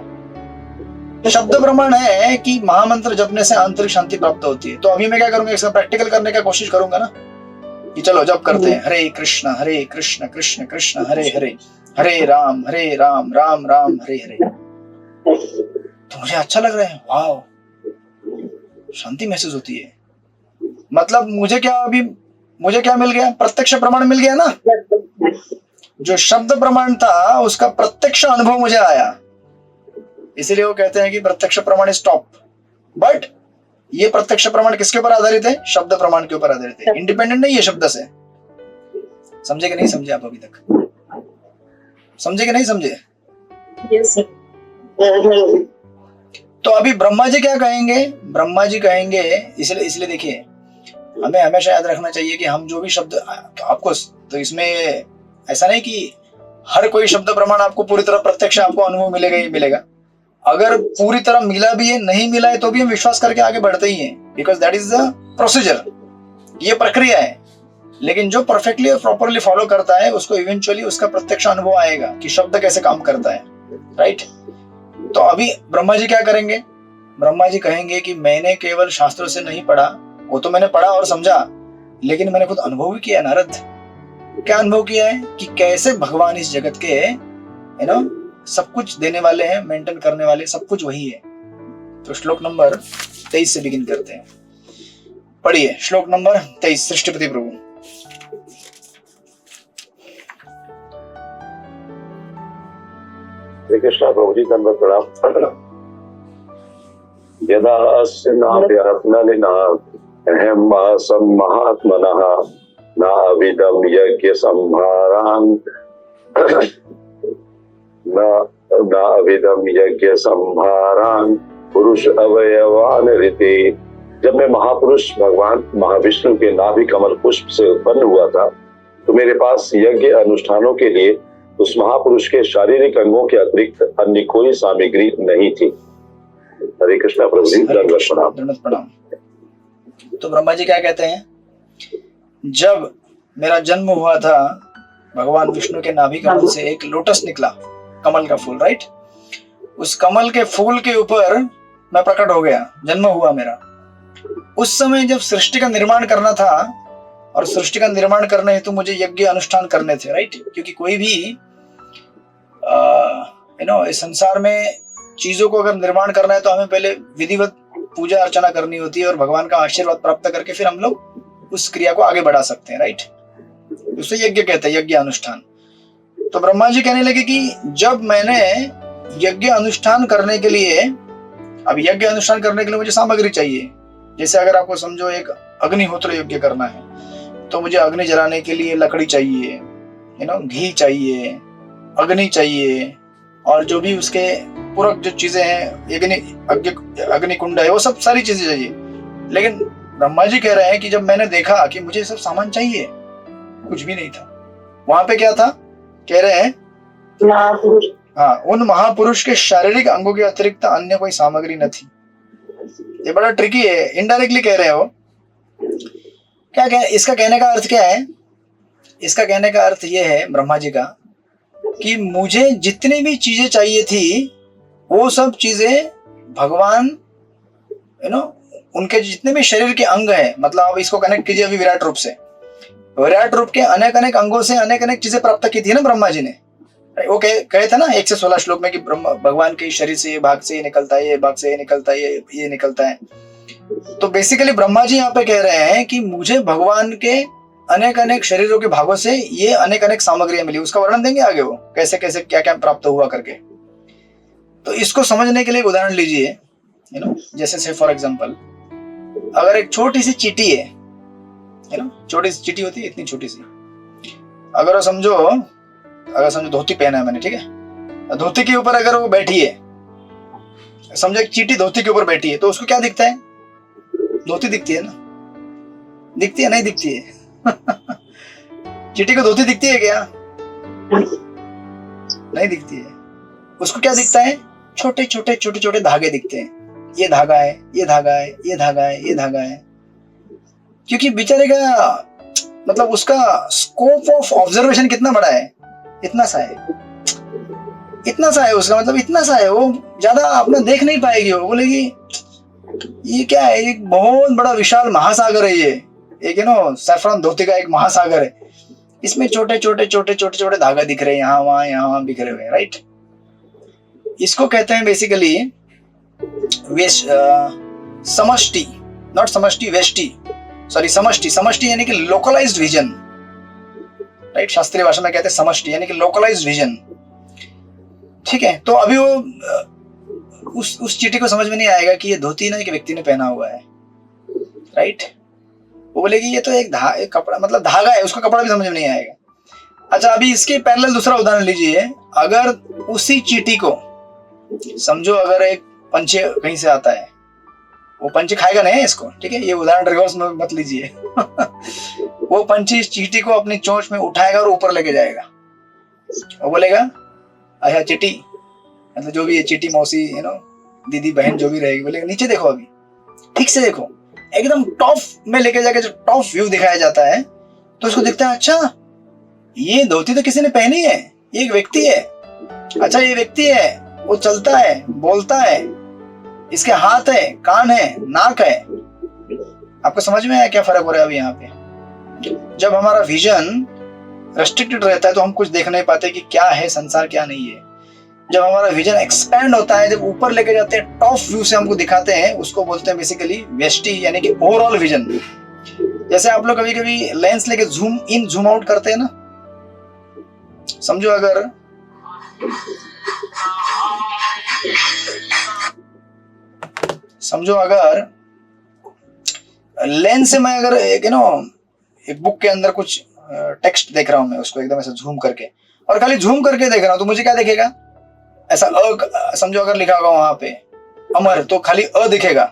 शब्द प्रमाण है कि महामंत्र जपने से आंतरिक शांति प्राप्त होती है। तो अभी मैं क्या करूंगा, इसका प्रैक्टिकल करने का कोशिश करूंगा ना, कि चलो जप करते हैं, हरे कृष्ण कृष्ण कृष्ण हरे हरे, हरे राम राम राम हरे हरे। तो मुझे अच्छा लग रहा है, वाह, शांति महसूस होती है। मतलब मुझे क्या मिल गया? प्रत्यक्ष प्रमाण मिल गया ना। जो शब्द प्रमाण था उसका प्रत्यक्ष अनुभव मुझे आया, इसीलिए वो कहते हैं कि प्रत्यक्ष प्रमाण इज टॉप। बट ये प्रत्यक्ष प्रमाण किसके ऊपर आधारित है? शब्द प्रमाण के ऊपर आधारित है, इंडिपेंडेंट नहीं है शब्द से। समझे कि नहीं समझे आप अभी तक? समझे कि नहीं समझे? Yes sir. तो अभी ब्रह्मा जी क्या कहेंगे? ब्रह्मा जी कहेंगे, इसलिए देखिए, हमें हमेशा याद रखना चाहिए कि हम जो भी शब्द आपको, तो इसमें ऐसा नहीं कि हर कोई शब्द प्रमाण आपको पूरी तरह प्रत्यक्ष आपको अनुभव मिलेगा ही मिलेगा। अगर पूरी तरह मिला भी है, नहीं मिला है, तो भी हम विश्वास करके आगे बढ़ते ही हैं, because that is the procedure, ये प्रक्रिया है। लेकिन जो परफेक्टली और प्रॉपरली फॉलो करता है, उसको इवेंचुअली उसका प्रत्यक्ष अनुभव आएगा कि शब्द कैसे काम करता है, राइट। तो अभी ब्रह्मा जी क्या करेंगे? ब्रह्मा जी कहेंगे कि मैंने केवल शास्त्रों से नहीं पढ़ा, वो तो मैंने पढ़ा और समझा, लेकिन मैंने खुद अनुभव भी किया। नारद, क्या अनुभव किया है? कि कैसे भगवान इस जगत के सब कुछ देने वाले हैं, मेंटेन करने वाले, सब कुछ वही है। तो श्लोक नंबर 23 से बिगिन करते हैं। पढ़िए श्लोक नंबर 23, सृष्टिपति प्रभु। श्री कृष्ण प्रभु जी, दंडवत प्रणाम। यदा अस्य नाभ्यर्त्नलिना अहं वासं महात्मनः नाविदं यज्ञ संहारान् नाविदं यज्ञ संहारान् पुरुष अवयवान रीति। जब मैं महापुरुष भगवान महाविष्णु के नाभि कमल पुष्प से उत्पन्न हुआ था, तो मेरे पास यज्ञ अनुष्ठानों के लिए उस महापुरुष के शारीरिक अंगों के अतिरिक्त अन्य कोई सामग्री नहीं थी। हरे कृष्णा प्रभु जी, दंडवत प्रणाम। तो ब्रह्मा जी क्या कहते हैं? जब मेरा जन्म हुआ था, भगवान विष्णु के नाभि कमल से एक लोटस निकला, कमल का फूल, राइट। उस कमल के फूल के ऊपर मैं प्रकट हो गया, जन्म हुआ मेरा। उस समय जब सृष्टि का निर्माण करना था, और सृष्टि का निर्माण करने हेतु मुझे यज्ञ अनुष्ठान करने थे, राइट। क्योंकि कोई भी इस संसार में चीजों को अगर निर्माण करना है, तो हमें पहले विधिवत पूजा अर्चना करनी होती है, और भगवान का आशीर्वाद प्राप्त करके फिर हम लोग उस क्रिया को आगे बढ़ा सकते हैं, राइट। उसे यज्ञ कहते हैं, यज्ञ अनुष्ठान। तो ब्रह्मा जी कहने लगे कि जब मैंने यज्ञ अनुष्ठान करने के लिए, अब यज्ञ अनुष्ठान करने के लिए मुझे सामग्री चाहिए। जैसे अगर आपको समझो एक अग्निहोत्र यज्ञ करना है, तो मुझे अग्नि जलाने के लिए लकड़ी चाहिए, घी चाहिए, अग्नि चाहिए, और जो भी उसके पूरक जो चीजें हैं, अग्नि कुंड है, वो सब सारी चीजें चाहिए। लेकिन ब्रह्मा जी कह रहे हैं कि जब मैंने देखा कि मुझे सब सामान चाहिए, कुछ भी नहीं था वहां पे। क्या था? कह रहे हैं महापुरुष, हाँ, उन महापुरुष के शारीरिक अंगों के अतिरिक्त अन्य कोई सामग्री न थी। ये बड़ा ट्रिकी है, इनडायरेक्टली कह रहे हो। क्या इसका कहने का अर्थ क्या है? इसका कहने का अर्थ ये है ब्रह्मा जी का, कि मुझे जितनी भी चीजें चाहिए थी, वो सब चीजें भगवान उनके जितने भी शरीर के अंग हैं, मतलब आप इसको कनेक्ट कीजिए अभी विराट रूप से। विराट रूप के अनेक अनेक अंगों से अनेक अनेक चीजें प्राप्त की थी ना ब्रह्मा जी ने। वो कहे थे ना 1 से 16 श्लोक में कि भगवान के शरीर से ये भाग से ये निकलता है, ये भाग से ये निकलता है, ये निकलता है। तो बेसिकली ब्रह्मा जी यहाँ पे कह रहे हैं कि मुझे भगवान के अनेक अनेक शरीरों के भागों से ये अनेक अनेक सामग्रियां मिली। उसका वर्णन देंगे आगे, वो कैसे कैसे क्या क्या प्राप्त हुआ करके। तो इसको समझने के लिए एक उदाहरण लीजिए, जैसे से फॉर एग्जांपल, अगर एक छोटी सी चींटी है, छोटी सी चींटी होती है इतनी छोटी सी, अगर समझो धोती पहना है मैंने, ठीक है, धोती के ऊपर अगर वो बैठी है, समझो एक चींटी धोती के ऊपर बैठी है, तो उसको क्या दिखता है? धोती दिखती है ना? दिखती है नहीं दिखती है? चींटी को धोती दिखती है क्या? नहीं दिखती है। उसको क्या दिखता है? छोटे छोटे छोटे छोटे धागे दिखते हैं। ये धागा है, ये धागा है, ये धागा है, ये धागा है। क्योंकि बेचारे का मतलब उसका स्कोप ऑफ ऑब्जर्वेशन कितना बड़ा है? इतना सा है, इतना सा है उसका, मतलब इतना सा है, वो ज्यादा अपना देख नहीं पाएगी। वो बोलेगी ये क्या है? एक बहुत बड़ा विशाल महासागर है ये, एक सैफरन धोती का एक महासागर है, इसमें छोटे छोटे छोटे छोटे छोटे धागा दिख रहे हैं, यहाँ वहां बिखरे हुए, राइट। इसको कहते हैं बेसिकली समष्टि, नॉट समष्टि, वेष्टि, सॉरी समष्टि। समष्टि यानी कि लोकलाइज्ड विजन, राइट। शास्त्रीय भाषा में कहते हैं समष्टि यानी कि लोकलाइज्ड विजन, ठीक है। तो अभी वो उस चींटी को समझ में नहीं आएगा कि ये धोती ना एक व्यक्ति ने पहना हुआ है, राइट। वो बोलेगी ये तो एक कपड़ा, मतलब धागा है, उसका कपड़ा भी समझ में नहीं आएगा। अच्छा, अभी इसके पैरेलल दूसरा उदाहरण लीजिए। अगर उसी चींटी को समझो, अगर एक पंछी कहीं से आता है, वो पंछी खाएगा नहीं इसको, ठीक है, ये उदाहरण रिवर्स में मत लीजिए। वो पंछी इस चींटी को अपनी चोंच में उठाएगा और ऊपर लेके जाएगा। वो बोलेगा अच्छा चींटी, मतलब जो भी है चींटी मौसी, दीदी बहन जो भी रहेगी, बोलेगा नीचे देखो, अभी ठीक से देखो, एकदम टॉप में लेके जाके जो टॉप व्यू दिखाया जाता है, तो उसको दिखता है अच्छा ये धोती तो किसी ने पहनी है, ये एक व्यक्ति है। अच्छा ये व्यक्ति है, वो चलता है, बोलता है, इसके हाथ है, कान है, नाक है। आपको समझ में आया क्या फर्क हो रहा है अभी यहाँ पे? जब हमारा विजन रेस्ट्रिक्टेड रहता है तो हम कुछ देख नहीं पाते कि क्या है संसार, क्या नहीं है। जब हमारा विजन एक्सपैंड होता है, जब ऊपर लेके जाते हैं, टॉप व्यू से हमको दिखाते हैं, उसको बोलते हैं बेसिकली व्यष्टि यानी कि ओवरऑल विजन। जैसे आप लोग कभी कभी लेंस लेके जूम इन जूम आउट करते हैं ना, समझो अगर लेंस से मैं अगर एक बुक के अंदर कुछ टेक्स्ट देख रहा हूं, मैं उसको एकदम ऐसे झूम करके, और खाली झूम करके देख रहा हूं, तो मुझे क्या दिखेगा? ऐसा समझो अगर लिखा होगा वहां पे अमर, तो खाली अ दिखेगा।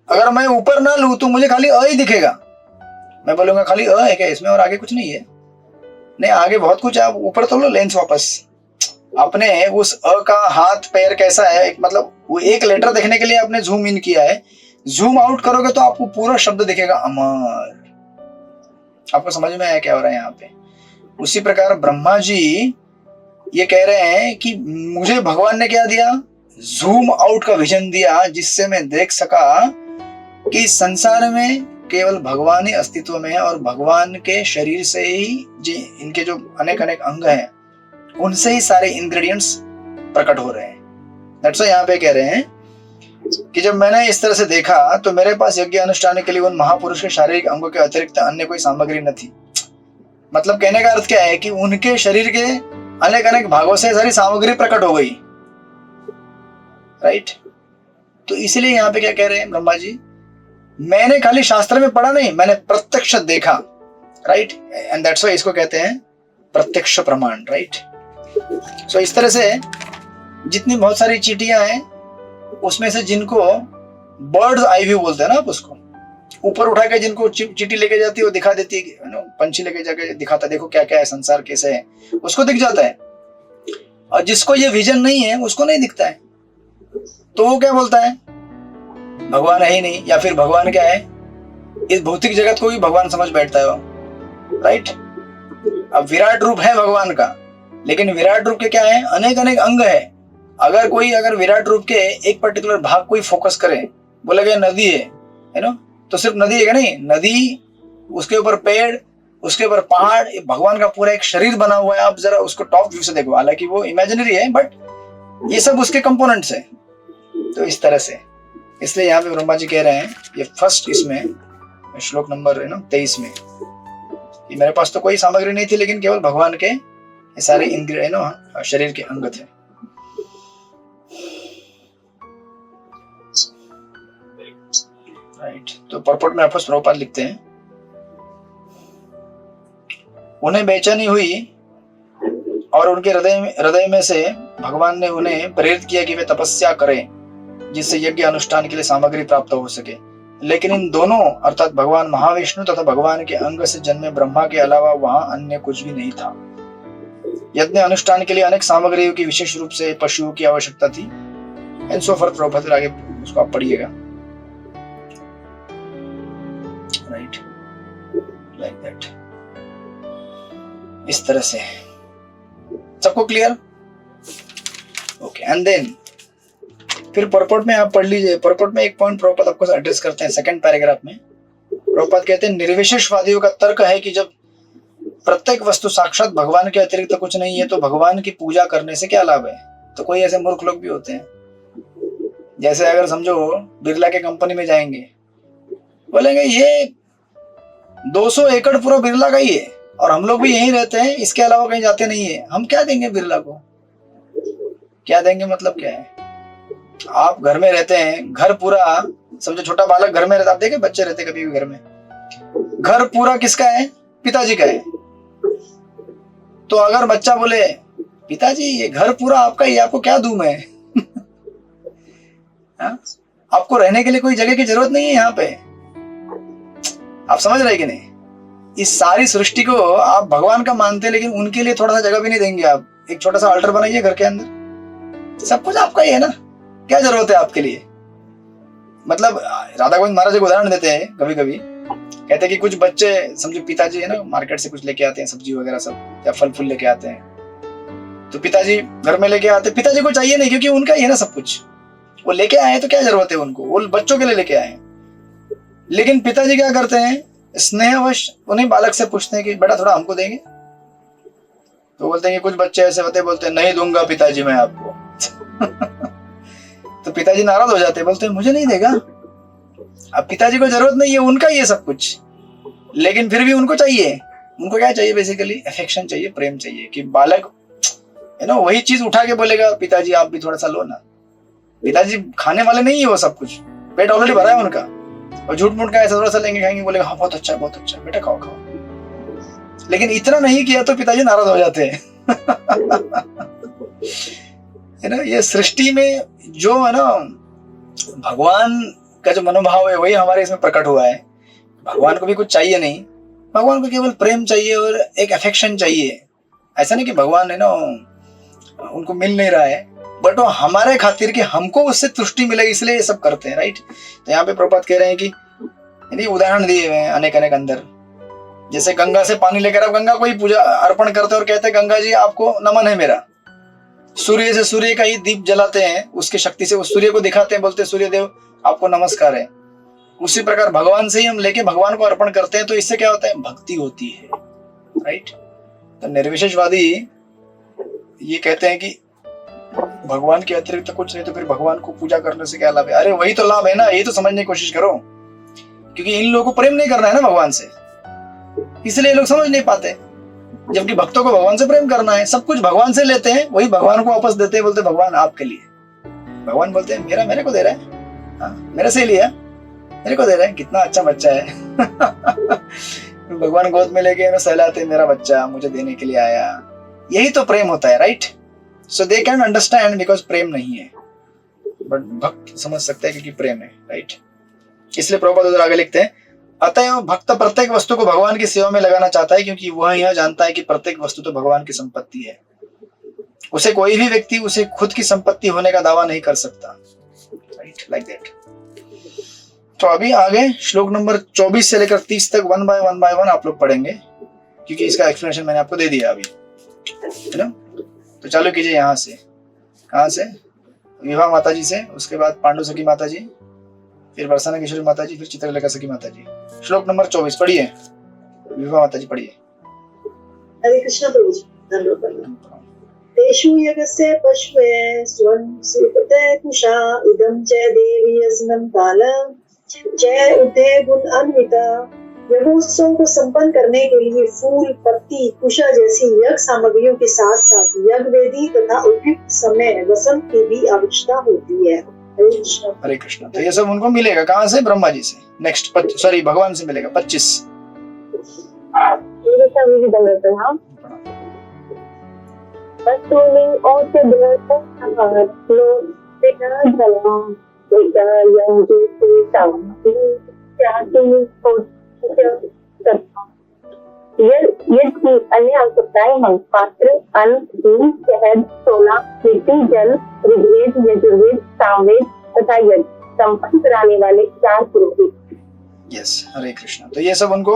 अगर मैं ऊपर ना लूं तो मुझे खाली अ ही दिखेगा। मैं बोलूंगा खाली अ है क्या इसमें, और आगे कुछ नहीं है? नहीं, आगे बहुत कुछ है। आप ऊपर तो लो लेंस वापस, आपने उस अ का हाथ पैर कैसा है, मतलब वो एक लेटर देखने के लिए आपने जूम इन किया है, जूम आउट करोगे तो आपको पूरा शब्द दिखेगा अमर। आपको समझ में आया क्या हो रहा है यहाँ पे? उसी प्रकार ब्रह्मा जी ये कह रहे हैं कि मुझे भगवान ने क्या दिया? जूम आउट का विजन दिया, जिससे मैं देख सका कि संसार में केवल भगवान ही अस्तित्व में है, और भगवान के शरीर से ही इनके जो अनेक अनेक अंग हैं, उनसे ही सारे इंग्रेडिएंट्स प्रकट हो रहे हैं। दैट्स व्हाई यहाँ पे कह रहे हैं कि जब मैंने इस तरह से देखा तो मेरे पास यज्ञ अनुष्ठान के लिए उन महापुरुष के शारीरिक अंगों के अतिरिक्त अन्य कोई सामग्री न थी। मतलब कहने का अर्थ क्या है कि उनके शरीर के अनेक अनेक भागों से सारी सामग्री प्रकट हो गई, राइट। तो इसीलिए यहाँ पे क्या कह रहे हैं ब्रह्मा जी? मैंने खाली शास्त्र में पढ़ा नहीं, मैंने प्रत्यक्ष देखा, राइट। एंड दैट्स व्हाई इसको कहते हैं प्रत्यक्ष प्रमाण, राइट। सो इस तरह से जितनी बहुत सारी चींटियां हैं, उसमें से जिनको बर्ड्स आई व्यू बोलते हैं ना, आप उसको ऊपर उठा के जिनको चींटी लेके जाती है, वो दिखा देती है, पंछी लेके जाके दिखाता, देखो क्या क्या है, संसार कैसे है, उसको दिख जाता है। और जिसको ये विजन नहीं है उसको नहीं दिखता है, तो वो क्या बोलता है? भगवान है ही नहीं, या फिर भगवान क्या है? इस भौतिक जगत को भी भगवान समझ बैठता है वो, राइट। अब विराट रूप है भगवान का, लेकिन विराट रूप के क्या है? अनेक अनेक अंग है। अगर विराट रूप के एक पर्टिकुलर भाग को ही फोकस करे, बोला गया नदी है ना, तो सिर्फ नदी है क्या? नहीं, नदी, उसके ऊपर पेड़, उसके ऊपर पहाड़, भगवान का पूरा एक शरीर बना हुआ है। आप जरा उसको टॉप व्यू से देखो, हालांकि वो इमेजिनरी है, बट ये सब उसके कंपोनेंट्स है। तो इस तरह से इसलिए यहाँ पे ब्रह्मा जी कह रहे हैं ये फर्स्ट इसमें श्लोक नंबर 23 में कि मेरे पास तो कोई सामग्री नहीं थी, लेकिन केवल भगवान के ये सारे इंद्रिय शरीर के अंग थे। राइट। तो परपोर्ट में आपस प्रभुपाद लिखते हैं, उन्हें बेचैनी हुई और उनके हृदय में से भगवान ने उन्हें प्रेरित किया कि वे तपस्या करें जिससे यज्ञ अनुष्ठान के लिए सामग्री प्राप्त हो सके। लेकिन इन दोनों अर्थात भगवान महाविष्णु तथा भगवान के अंग से जन्मे ब्रह्मा के अलावा वहां अन्य कुछ भी नहीं था। यज्ञ अनुष्ठान के लिए अनेक सामग्रियों की, विशेष रूप से पशुओं की आवश्यकता थी। एंड सो फॉर प्रभुपाद, आगे उसको आप पढ़िएगा। राइट, लाइक दैट, इस तरह से सबको क्लियर? ओके। एंड देन फिर परपोर्ट में आप पढ़ लीजिए। परपोर्ट में एक पॉइंट प्रभुपाद आपको एड्रेस करते हैं सेकंड पैराग्राफ में। प्रभुपाद कहते हैं निर्विशेषवादियों का तर्क है कि जब प्रत्येक वस्तु साक्षात भगवान के अतिरिक्त तो कुछ नहीं है, तो भगवान की पूजा करने से क्या लाभ है। तो कोई ऐसे मूर्ख लोग भी होते हैं, जैसे अगर समझो बिरला के कंपनी में जाएंगे, बोलेंगे ये 200 एकड़ पूरा बिरला का ही है और हम लोग भी यहीं रहते हैं, इसके अलावा कहीं जाते नहीं है, हम क्या देंगे बिरला को? क्या देंगे मतलब क्या है? आप घर में रहते हैं, घर पूरा समझो, छोटा बालक घर में रहता, आप देखे बच्चे रहते कभी भी घर में, घर पूरा किसका है? पिताजी का है। तो अगर बच्चा बोले पिताजी ये घर पूरा आपका ही, आपको क्या दूं मैं? आपको रहने के लिए कोई जगह की जरूरत नहीं है यहाँ पे। आप समझ रहे कि नहीं? इस सारी सृष्टि को आप भगवान का मानते हैं, लेकिन उनके लिए थोड़ा सा जगह भी नहीं देंगे आप। एक छोटा सा अल्टर बनाइए घर के अंदर, सब कुछ आपका ही है ना, क्या जरूरत है आपके लिए? मतलब राधा गोविंद महाराज को उदाहरण देते हैं कभी कभी, कहते हैं कि कुछ बच्चे समझो पिताजी है ना मार्केट से कुछ लेके आते हैं, सब्जी वगैरह सब या फल फूल लेके आते हैं, तो पिताजी घर में लेके आते, पिताजी को चाहिए नहीं क्योंकि उनका ही है ना सब कुछ, वो लेके आए तो क्या जरूरत है उनको, वो बच्चों के लिए लेके आए। लेकिन पिताजी क्या करते हैं, स्नेहवश उन्हीं बालक से पूछते हैं कि बेटा थोड़ा हमको देंगे, तो बोलते हैं कि कुछ बच्चे ऐसे होते हैं, बोलते हैं नहीं दूंगा पिताजी मैं आपको। तो पिताजी नाराज हो जाते हैं, बोलते हैं मुझे नहीं देगा। अब पिताजी को जरूरत नहीं है, उनका ही है सब कुछ, लेकिन फिर भी उनको चाहिए। उनको क्या चाहिए? बेसिकली अफेक्शन चाहिए, प्रेम चाहिए, कि बालक है ना वही चीज उठा के बोलेगा पिताजी आप भी थोड़ा सा लो ना। पिताजी खाने वाले नहीं है वो सब कुछ, पेट ऑलरेडी भरा है उनका, और झूठ मूठ का ऐसा थोड़ा सा लेंगे खाएंगे, बोलेगा हाँ बहुत अच्छा बहुत अच्छा बेटा खाओ खाओ। लेकिन इतना नहीं किया तो पिताजी नाराज हो जाते हैं। है ना, ये सृष्टि में जो है ना भगवान का जो मनोभाव है वही हमारे इसमें प्रकट हुआ है। भगवान को भी कुछ चाहिए नहीं, भगवान को केवल प्रेम चाहिए और एक अफेक्शन चाहिए। ऐसा नहीं कि भगवान है ना उनको मिल नहीं रहा है, बट वो हमारे खातिर कि हमको उससे तुष्टि मिले इसलिए ये सब करते हैं। राइट। तो यहाँ पे प्रभुपाद कह रहे हैं कि उदाहरण दिए हुए हैं अनेक अनेक अंदर, जैसे गंगा से पानी लेकर आप गंगा को ही पूजा अर्पण करते हैं और कहते हैं गंगा जी आपको नमन है मेरा। सूर्य से सूर्य का ही दीप जलाते हैं, उसकी शक्ति से उस सूर्य को दिखाते हैं, बोलते हैं सूर्य देव आपको नमस्कार है। उसी प्रकार भगवान से ही हम लेके भगवान को अर्पण करते हैं, तो इससे क्या होता है? भक्ति होती है। राइट। तो निर्विशेषवादी ये कहते हैं कि भगवान के अतिरिक्त कुछ नहीं, तो फिर भगवान को पूजा करने से क्या लाभ है? अरे वही तो लाभ है ना, ये तो समझने की कोशिश करो, क्योंकि इन लोगों को प्रेम नहीं करना है ना भगवान से, इसलिए लोग समझ नहीं पाते। जबकि भक्तों को भगवान से प्रेम करना है, सब कुछ भगवान से लेते हैं, वही भगवान को वापस देते हैं, बोलते भगवान आपके लिए। भगवान बोलते हैं मेरा मेरे को दे रहा है, मेरे से लिया मेरे को दे रहा है, कितना अच्छा बच्चा है। भगवान गोद में लेके सहलाते मेरा बच्चा मुझे देने के लिए आया। यही तो प्रेम होता है। Right. So they can understand because प्रेम नहीं है, बट भक्त समझ सकते हैं क्योंकि प्रेम है। राइट। इसलिए प्रभुपाद उधर आगे लिखते हैं, अतएव भक्त प्रत्येक वस्तु को भगवान की सेवा में लगाना चाहता है, क्योंकि वह यह जानता है कि प्रत्येक वस्तु तो भगवान की संपत्ति है। उसे कोई भी व्यक्ति उसे खुद की संपत्ति होने का दावा नहीं कर सकता। Right, like that. तो अभी आगे श्लोक नंबर 24 से लेकर 30 तक वन बाय वन आप लोग पढ़ेंगे, क्योंकि इसका एक्सप्लेनेशन मैंने आपको दे दिया अभी, है ना। तो चालू कीजिए यहाँ से। कहाँ से? विभा माता जी से, उसके बाद पांडु सखी माता जी, फिर बरसाना किशोरी माता जी, फिर चित्रलेखा सखी माता जी। श्लोक नंबर 24 पढ़िए। विभा माता जी पढ़िए। हरे कृष्ण प्रभु जी। तेषु यज्ञस्य पशवे स्वं सुकृते जय कुशा इदं च देवी यज्ञं कालम जय उदय गुण अन्विता। यज्ञोत्सव को संपन्न करने के लिए फूल, पत्ती, कुशा जैसी यज्ञ सामग्रियों के साथ साथ यज्ञ वेदी तथा उपयुक्त समय वसंत की भी आवश्यकता होती है। हरे कृष्ण। हरे कृष्ण। तो ये सब उनको मिलेगा कहाँ से? ब्रह्मा जी से। नेक्स्ट सॉरी भगवान से मिलेगा। 25 यज्ञ की अन्य आवश्यकताएं हैं पात्र, अन्न, घी, शहद, सोना, मिट्टी, जल, ऋग्वेद, यजुर्वेद, सामवेद तथा यज्ञ संपन्न कराने वाले 4 पुरोहित। यस, हरे कृष्ण। तो ये सब उनको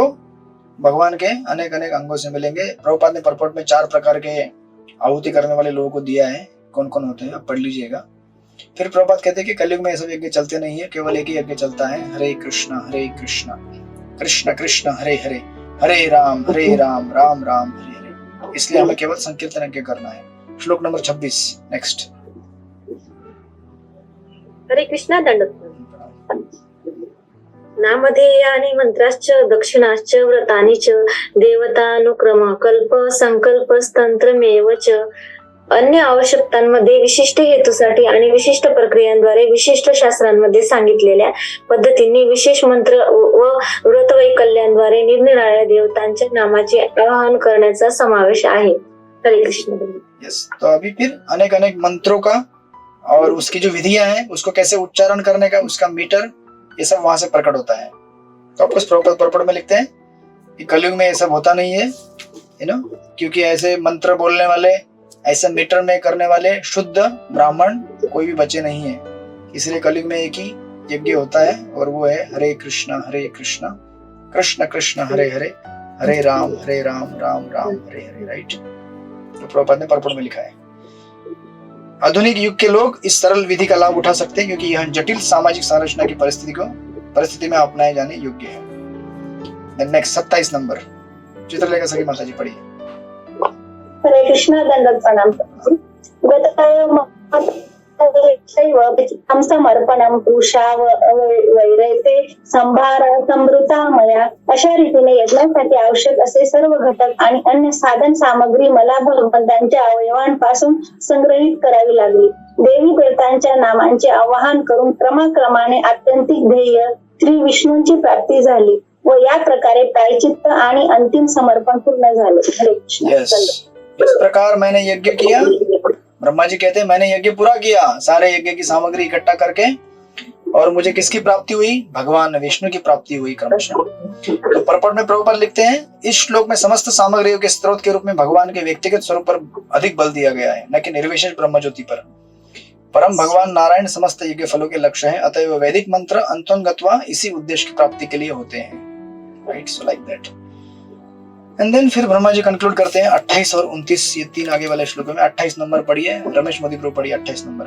भगवान के अनेक अनेक अंगों से मिलेंगे। प्रभुपाद ने परपोर्ट में 4 प्रकार के आहुति करने वाले लोगों को दिया है। कौन कौन होते हैं आप पढ़ लीजिएगा। फिर प्रभुपाद कहते हैं कि कलयुग में ये सब यज्ञ चलते नहीं है, केवल एक ही यज्ञ चलता है, हरे कृष्ण कृष्ण कृष्ण हरे हरे, हरे राम राम राम हरे हरे। इसलिए हमें केवल संकीर्तन यज्ञ करना है। श्लोक नंबर 26 नेक्स्ट। हरे कृष्णा। दंडवत। नामधेयानि मंत्राश्च दक्षिणाश्च व्रतानि च देवतानुक्रम कल्प संकल्पस्तंत्रमेव च। अन्य आवश्यकतांमध्ये विशिष्ट हेतूसाठी आणि विशिष्ट प्रक्रियांद्वारे विशिष्ट शास्त्रांमध्ये सांगितलेल्या पद्धतींनी विशेष मंत्र व व्रत वैकल्यांद्वारे निरनिराळ्या देवतांच्या नामाचे आवाहन करण्याचा समावेश आहे। हरे कृष्ण। यस, तो अभी फिर अनेक अनेक मंत्रों का और उसकी जो विधियां हैं उसको कैसे उच्चारण करने का उसका मीटर ये सब वहां से प्रकट होता है। तो आपको प्रॉपर में लिखते हैं कि कलयुग में ये सब होता नहीं है, क्योंकि ऐसे मंत्र बोलने वाले, ऐसे मीटर में करने वाले शुद्ध ब्राह्मण कोई भी बचे नहीं है। इसलिए कलयुग में एक ही यज्ञ होता है और वो है हरे कृष्ण कृष्ण कृष्ण हरे हरे, हरे राम राम राम हरे हरे। राइट, तो प्रभुपाद ने परपोर्ट में लिखा है। आधुनिक युग के लोग इस सरल विधि का लाभ उठा सकते हैं क्योंकि यह जटिल सामाजिक संरचना की परिस्थिति में अपनाए जाने योग्य है। नेक्स्ट 27 नंबर चित्रलेखा सखी माता जी पढ़िए। हरे कृष्ण। दंडवत प्रणाम। समर्पणम पुरुषाव वैरते संभार समृता मया। अशा रीतीने यज्ञासाठी आवश्यक असे सर्व घटक आणि अन्य साधन सामग्री मला भगवंतांच्या अवयवांपासून संग्रहित करावी लागली। देवी देवतांच्या नामांचे आवाहन करून क्रमाक्रमाने आत्यंतिक ध्येय श्री विष्णूंची प्राप्ती झाली व या प्रकारे प्रायचित्त आणि अंतिम समर्पण पूर्ण झाले। हरे कृष्ण। इस प्रकार मैंने यज्ञ किया। ब्रह्मा जी कहते हैं मैंने यज्ञ पूरा किया, सारे यज्ञ की सामग्री इकट्ठा करके, और मुझे किसकी प्राप्ति हुई? भगवान विष्णु की प्राप्ति हुई क्रमशः। तो परपट में प्रभुपाद लिखते हैं इस श्लोक में समस्त सामग्रियों के स्रोत के रूप में भगवान के व्यक्तिगत स्वरूप पर अधिक बल दिया गया है, न कि निर्विशेष ब्रह्म ज्योति पर। परम भगवान नारायण समस्त यज्ञ फलों के लक्ष्य है, अतएव वैदिक मंत्र अंतोन्गत्वा इसी उद्देश्य की प्राप्ति के लिए होते हैं। Right, so like that. And then फिर ब्रह्मा जी कंक्लूड करते हैं 28 और 29, ये 3 आगे वाले श्लोकों में। 28 नंबर पढ़िए, रमेश मोदी प्रभु पढ़िए 28 नंबर।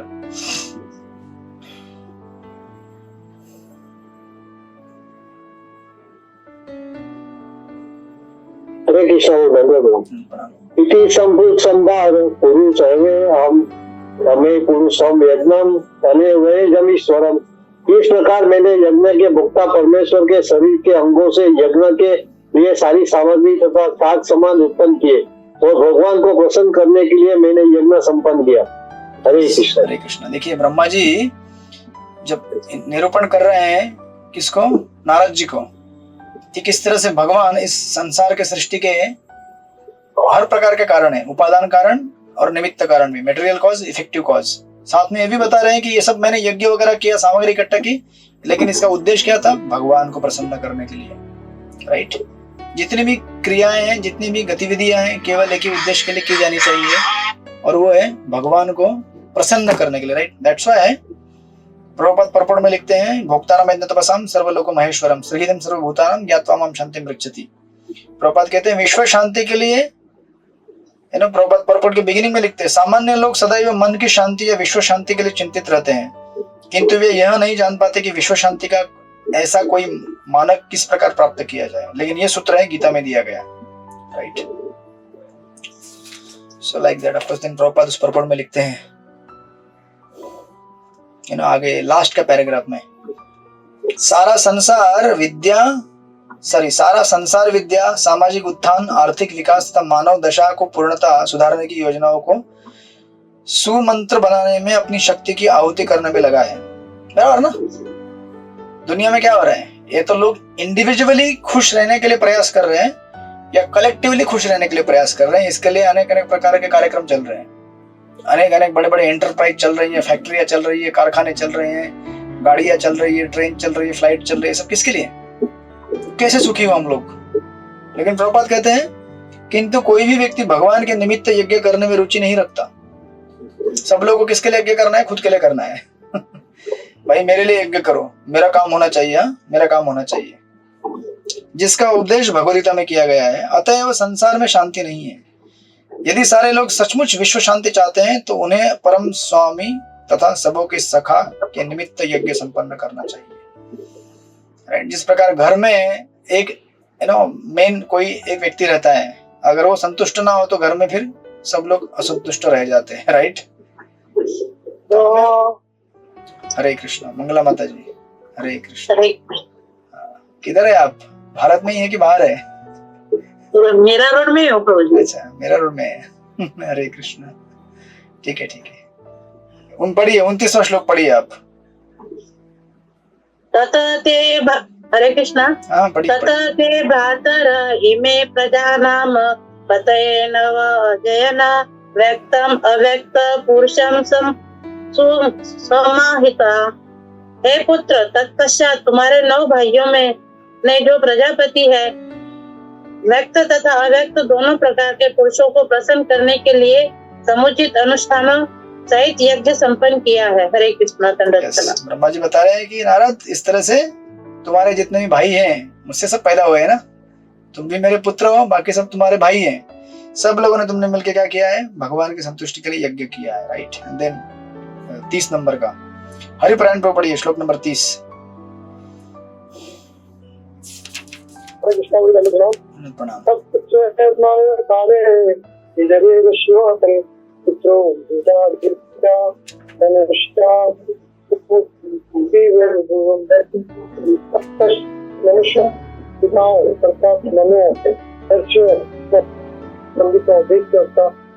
हरे कृष्ण। इति संभूत संभार पुरुष हम रमे पुरुषम यज्ञम तने वैजमीश्वरम। इस प्रकार मैंने यज्ञ के भुक्ता परमेश्वर के शरीर के अंगों से यज्ञ के लिए सारी सामग्री तथा साग सामान उत्पन्न किए और भगवान को प्रसन्न करने के लिए मैंने यज्ञ संपन्न किया। हरे कृष्ण। हरे कृष्ण। देखिए ब्रह्मा जी जब निरूपण कर रहे हैं किसको? नारद जी को, कि किस तरह से भगवान इस संसार के सृष्टि के हर प्रकार के कारण है, उपादान कारण और निमित्त कारण भी, मटेरियल कॉज, इफेक्टिव कॉज। साथ में ये भी बता रहे हैं कि ये सब मैंने यज्ञ वगैरह किया, सामग्री इकट्ठा की, लेकिन इसका उद्देश्य क्या था? भगवान को प्रसन्न करने के लिए। राइट, जितनी भी क्रियाएं हैं, जितनी भी गतिविधियां हैं, केवल एक ही उद्देश्य के लिए की जानी चाहिए, और वो है भगवान को प्रसन्न करने के लिए। Right, that's why Prabhupada purple में लिखते हैं भोक्तारम यज्ञ तपसाम सर्वलोक महेश्वरम सृहिदम सर्वभूतानां ज्ञात्वा मां शांतिं पृच्छति। प्रभुपाद कहते हैं विश्व शांति के लिए, प्रभुपाद परपड़ के बिगिनिंग में लिखते हैं सामान्य लोग सदैव मन की शांति या विश्व शांति के लिए चिंतित रहते हैं, किंतु वे यह नहीं जान पाते कि विश्व शांति का ऐसा कोई मानक किस प्रकार प्राप्त किया जाए। लेकिन ये सूत्र है गीता में दिया गया। Right, so like that. Of course then Prabhupada उस परपड़ में लिखते हैं आगे लास्ट का पैराग्राफ में, सारा संसार विद्या, सामाजिक उत्थान, आर्थिक विकास तथा मानव दशा को पूर्णतः सुधारने की योजनाओं को सुमंत्र बनाने में अपनी शक्ति की आहुति करने में लगा है। बराबर ना? दुनिया में क्या हो रहा है, ये तो लोग इंडिविजुअली खुश रहने के लिए प्रयास कर रहे हैं या कलेक्टिवली खुश रहने के लिए प्रयास कर रहे हैं। इसके लिए अनेक अनेक प्रकार के कार्यक्रम चल रहे हैं, अनेक अनेक बड़े बड़े एंटरप्राइज चल रही है, फैक्ट्रियां चल रही है, कारखाने चल रहे हैं, गाड़ियां चल रही है, ट्रेन चल रही है, फ्लाइट चल रही है। सब किसके लिए? कैसे सुखी हो हम लोग? लेकिन प्रभुपाद कहते हैं किंतु कोई भी व्यक्ति भगवान के निमित्त यज्ञ करने में रुचि नहीं रखता। सब लोगों को किसके लिए यज्ञ करना है? खुद के लिए करना है। भाई मेरे लिए यज्ञ करो, मेरा काम होना चाहिए, मेरा काम होना चाहिए, जिसका उपदेश भगवद्गीता में किया गया है। अतएव संसार में शांति नहीं है। यदि सारे लोग सचमुच विश्व शांति चाहते हैं तो उन्हें परम स्वामी तथा सबों के सखा के निमित्त यज्ञ संपन्न करना चाहिए। जिस प्रकार घर में एक मेन कोई एक व्यक्ति रहता है, अगर वो संतुष्ट ना हो तो घर में फिर सब लोग असंतुष्ट रह जाते हैं, राइट? हरे कृष्णा। मंगला माता जी, हरे कृष्ण। किधर है आप? भारत में ही है कि बाहर है? मेरा रोड में हो प्रभु। अच्छा, मेरा रोड में है। हरे कृष्ण। ठीक है ठीक है। उन पढ़िए 29वां श्लोक पढ़िए आप। हरे कृष्णा। हाँ पढ़िए। तत ते भ्रातर इमे प्रजानाम पतयेन जयना व्यक्तम अव्यक्त पुरुषम समाहिता। हे पुत्र, तत्पश्चात तुम्हारे 9 भाइयों में ने जो प्रजापति है, व्यक्त तथा अव्यक्त दोनों प्रकार के पुरुषों को प्रसन्न करने के लिए समुचित अनुष्ठानों सहित यज्ञ संपन्न किया है। हरे कृष्णा। ब्रह्मा जी बता रहे हैं कि नारद, इस तरह से तुम्हारे जितने भी भाई हैं मुझसे सब पैदा हुए हैं ना, तुम भी मेरे पुत्र हो, बाकी सब तुम्हारे भाई हैं। सब लोगों ने तुमने मिलकर क्या किया है? भगवान की संतुष्टि के लिए यज्ञ किया है, राइट? एंड देन 30 नंबर का हरिपुराण पर पढ़िए, श्लोक नंबर 30। प्रणाम।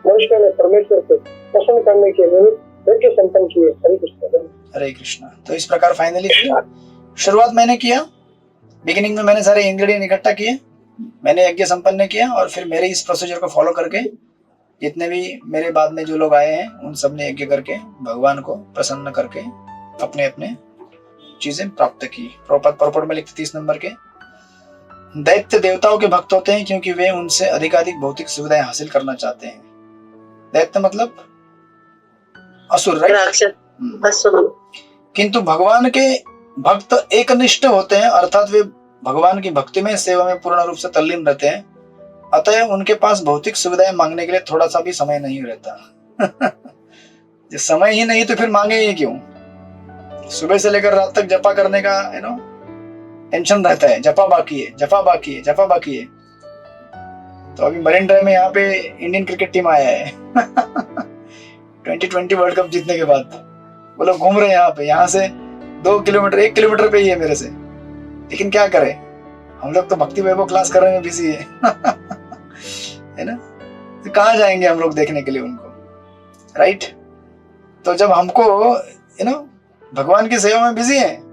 मनुष्य ने परमेश्वर को प्रसन्न करने के निमित्त यज्ञ संपन्न किए। हरे कृष्ण। हरे कृष्णा। तो इस प्रकार फाइनली शुरुआत मैंने किया, बिगिनिंग में मैंने सारे इंग्रेडिएंट इकट्ठा किए, मैंने यज्ञ संपन्न किया, और फिर मेरे इस प्रोसीजर को फॉलो करके जितने भी मेरे बाद में जो लोग आए हैं उन सब ने यज्ञ करके भगवान को प्रसन्न करके अपने अपने चीजें प्राप्त की। प्रॉपर में लिखते 30 नंबर के, दैत्य देवताओं के भक्त होते हैं क्योंकि वे उनसे अधिकाधिक भौतिक सुविधाएं हासिल करना चाहते हैं। दैत्य मतलब असुर, राइट? किंतु भगवान के भक्त एकनिष्ठ होते हैं, अर्थात वे भगवान की भक्ति में सेवा में पूर्ण रूप से तल्लीन रहते हैं। अतः उनके पास भौतिक सुविधाएं मांगने के लिए थोड़ा सा भी समय नहीं रहता। जब समय ही नहीं तो फिर मांगे ही क्यों? सुबह से लेकर रात तक जपा करने का टेंशन रहता है, जपा बाकी है, जपा बाकी है, जपा बाकी है। तो अभी मरीन ड्राइव में यहाँ पे इंडियन क्रिकेट टीम आया है 2020 वर्ल्ड कप जीतने के बाद वो लोग घूम रहे हैं यहाँ पे, यहाँ से 1 किलोमीटर पे ही है मेरे से। लेकिन क्या करें, हम लोग तो भक्ति वैभव क्लास करने में बिजी है ना? तो कहाँ जाएंगे हम लोग देखने के लिए उनको, राइट? तो जब हमको भगवान की सेवा में बिजी है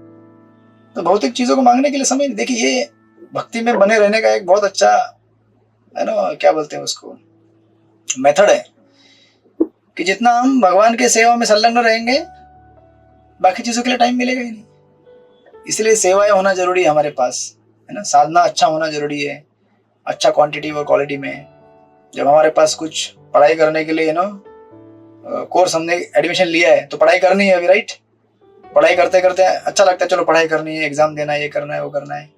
तो भौतिक चीजों को मांगने के लिए समय नहीं। देखिए, ये भक्ति में बने रहने का एक बहुत अच्छा क्या बोलते हैं उसको, मेथड है कि जितना हम भगवान के सेवा में संलग्न रहेंगे बाकी चीजों के लिए टाइम मिलेगा ही नहीं। इसलिए सेवाएं होना जरूरी है हमारे पास, है ना? साधना अच्छा होना जरूरी है, अच्छा क्वांटिटी और क्वालिटी में। जब हमारे पास कुछ पढ़ाई करने के लिए कोर्स हमने एडमिशन लिया है तो पढ़ाई करनी है अभी, राइट? पढ़ाई करते करते अच्छा लगता है, चलो पढ़ाई करनी है, एग्जाम देना है, ये करना है, वो करना है,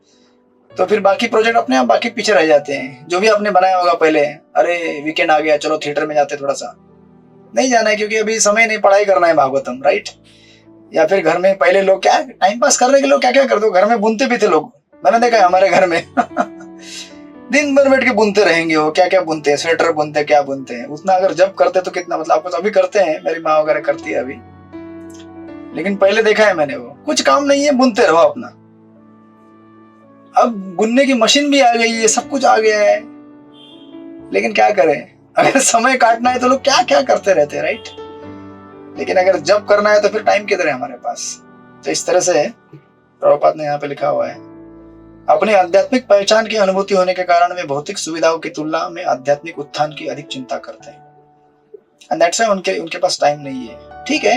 तो फिर बाकी प्रोजेक्ट अपने आप बाकी पीछे रह जाते हैं। जो भी आपने बनाया होगा पहले, अरे वीकेंड आ गया, चलो थिएटर में जाते, थोड़ा सा नहीं जाना है क्योंकि अभी समय नहीं, पढ़ाई करना है भागवतम, राइट? या फिर घर में पहले लोग क्या टाइम पास करने के लोग क्या क्या करते, घर में बुनते भी थे लोग, मैंने देखा है हमारे घर में दिन भर बैठ के बुनते रहेंगे, वो क्या क्या बुनते हैं, स्वेटर बुनते, क्या बुनते हैं। उतना अगर जब करते तो कितना, मतलब आपको अभी करते हैं, मेरी माँ वगैरह करती है अभी, लेकिन पहले देखा है मैंने, वो कुछ काम नहीं है, बुनते रहो अपना। अब बुनने की मशीन भी आ गई है, सब कुछ आ गया है, लेकिन क्या करें, अगर समय काटना है तो लोग क्या क्या करते रहते हैं, राइट। लेकिन अगर जब करना है तो फिर टाइम किधर है हमारे पास। तो इस तरह से प्रभुपाद ने यहाँ पे लिखा हुआ है, अपनी आध्यात्मिक पहचान की अनुभूति होने के कारण वे भौतिक सुविधाओं की तुलना में आध्यात्मिक उत्थान की अधिक चिंता करते हैं। एंड दैट्स व्हाई उनके पास टाइम नहीं है। ठीक है,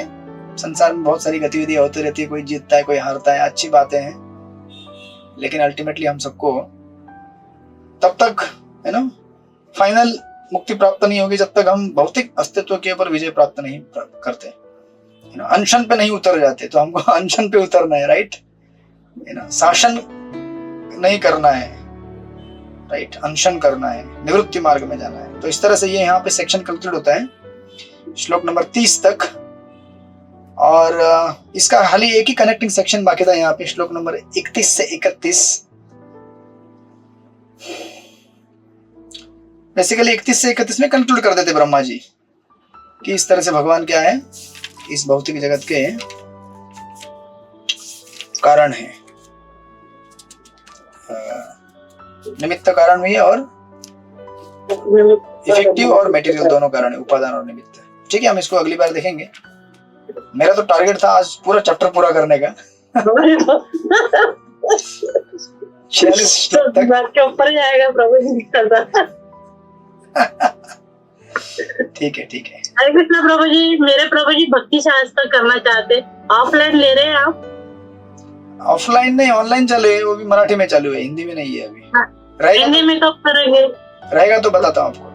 संसार में बहुत सारी गतिविधियां होती रहती है, कोई जीतता है, कोई हारता है, अच्छी बातें हैं, लेकिन अल्टीमेटली हम सबको तब तक है ना फाइनल मुक्ति प्राप्त नहीं होगी जब तक हम भौतिक अस्तित्व के ऊपर विजय प्राप्त नहीं करते, अनशन पे नहीं उतर जाते। तो हमको अनशन पे उतरना है, राइट, शासन नहीं करना है, राइट, अनशन करना है, निवृत्ति मार्ग में जाना है। तो इस तरह से ये यहाँ पे सेक्शन कंक्लूड होता है श्लोक नंबर 30 तक। और इसका खाली एक ही कनेक्टिंग सेक्शन बाकी था यहाँ पे, श्लोक नंबर 31 से 31। बेसिकली 31 से 31 में कंक्लूड कर देते ब्रह्मा जी कि इस तरह से भगवान क्या है, इस भौतिक जगत के कारण है, निमित्त कारण भी है और इफेक्टिव और मटेरियल दोनों कारण है, उपादान और निमित्त। ठीक है, हम इसको अगली बार देखेंगे। मेरा तो टारगेट था आज पूरा चैप्टर पूरा करने का 46 तक के ऊपर जाएगा प्रभु जी। ठीक है, ठीक है। हरे कृष्ण प्रभु जी। मेरे प्रभु जी भक्ति शास्त्र करना चाहते, ऑफलाइन ले रहे हैं आप? ऑफलाइन नहीं, ऑनलाइन चालू है, वो भी मराठी में चालू है, हिंदी में नहीं है अभी। हिंदी में कब करेंगे? रहेगा तो बताता हूँ आपको।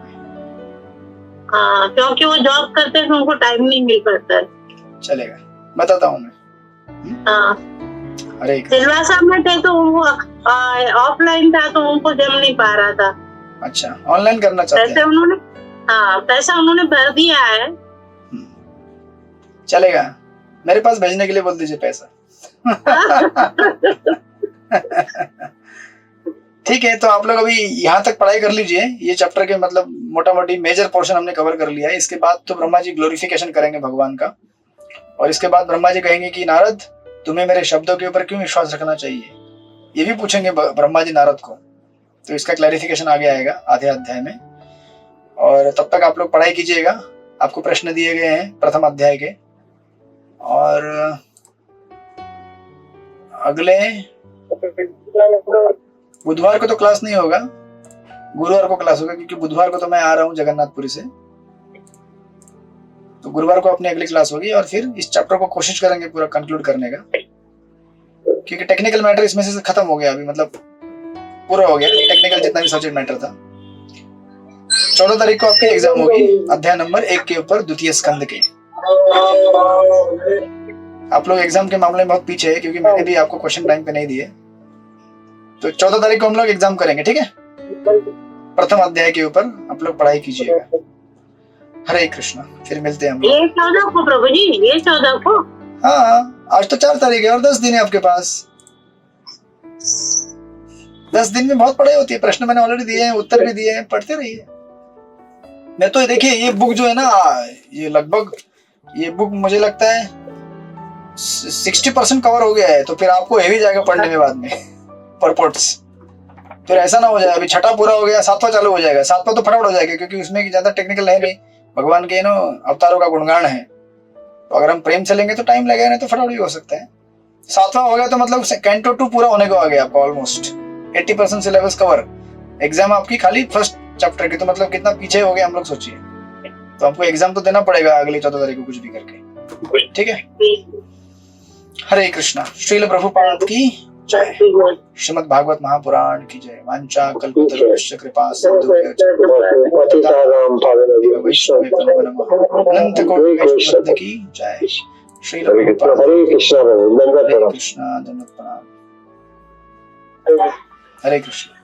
हाँ, क्योंकि वो जॉब करते हैं तो उनको टाइम नहीं मिल पाता है। चलेगा, बताता हूँ मैं। हाँ, अरे सिलवासा में थे तो उनको ऑफलाइन था तो उनको जम नहीं पा रहा था। अच्छा, ऑनलाइन करना चाहते हैं? उन्होंने पैसा उन्होंने भर दिया है। चलेगा, मेरे पास भेजने के लिए बोल दीजिए पैसा। ठीक है, तो आप लोग अभी यहाँ तक पढ़ाई कर लीजिए। ये चैप्टर के मतलब मोटा मोटी मेजर पोर्शन हमने कवर कर लिया है। इसके बाद तो ब्रह्मा जी ग्लोरिफिकेशन करेंगे भगवान का, और इसके बाद ब्रह्मा जी कहेंगे कि नारद तुम्हें मेरे शब्दों के ऊपर क्यों विश्वास रखना चाहिए, ये भी पूछेंगे ब्रह्मा जी नारद को। तो इसका क्लैरिफिकेशन आगे आएगा आधे अध्याय में। और तब तक आप लोग पढ़ाई कीजिएगा, आपको प्रश्न दिए गए हैं प्रथम अध्याय के। और अगले बुधवार को तो क्लास नहीं होगा, गुरुवार को क्लास होगा, क्योंकि बुधवार को तो मैं आ रहा हूँ जगन्नाथपुरी से। तो गुरुवार को अपनी अगली क्लास होगी, और फिर इस चैप्टर को कोशिश करेंगे पूरा कंक्लूड करने का, क्योंकि टेक्निकल मैटर इसमें से खत्म हो गया अभी, मतलब पूरा हो गया टेक्निकल जितना भी सब्जेक्ट मैटर था। 14 तारीख को आपकी एग्जाम होगी अध्याय नंबर 1 के ऊपर, द्वितीय स्कंद के। आप लोग एग्जाम के मामले में बहुत पीछे है, क्योंकि मैंने भी आपको क्वेश्चन टाइम पे नहीं दिए। तो 14 तारीख को हम लोग एग्जाम करेंगे, ठीक है, प्रथम अध्याय के ऊपर आप लोग पढ़ाई कीजिएगा। हरे कृष्णा, फिर मिलते हैं हम लोग। ये 14 को प्रभु जी, ये 14 को? हाँ, आज तो 4 तारीख है और 10 दिन है आपके पास। 10 दिन में बहुत पढ़ाई होती है, प्रश्न मैंने ऑलरेडी दिए हैं, उत्तर भी दिए हैं, पढ़ते रहिए। मैं तो देखिए ये बुक जो है ना, ये लगभग ये बुक मुझे लगता है 60% कवर हो गया है। तो फिर आपको हेवी जाएगा पढ़ने में बाद में परपोर्ट्स। फिर ऐसा ना हो जाए अभी 6ठा पूरा हो गया, 7वां चालू हो जाएगा। 7वां तो फटाफट हो जाएगा, क्योंकि उसमें ज्यादा टेक्निकल है नहीं, भगवान के अवतारों का गुणगान है। तो अगर हम प्रेम से लेंगे तो टाइम लगेगा, नहीं तो फटाफट भी हो सकता है। 7वां हो गया तो मतलब कैंटो 2 पूरा होने को आ गया आपका, ऑलमोस्ट 80% सिलेबस कवर। एग्जाम आपकी खाली फर्स्ट चैप्टर की, तो मतलब कितना पीछे हो गया हम लोग सोचिए। तो आपको एग्जाम तो देना पड़ेगा अगली 14 तारीख को कुछ भी करके, ठीक है। हरे कृष्णा। श्रील प्रभुपाद की जय। श्रीमद् भागवत महापुराण की जय। वांछा कल्पतरुश्च कृपा सिंधुभ्यश्च अनंत कोटि वैष्णव की जय। श्रील प्रभुपाद। हरे कृष्णा। हरे कृष्णा, धन्यवाद, प्रणाम। हरे कृष्णा।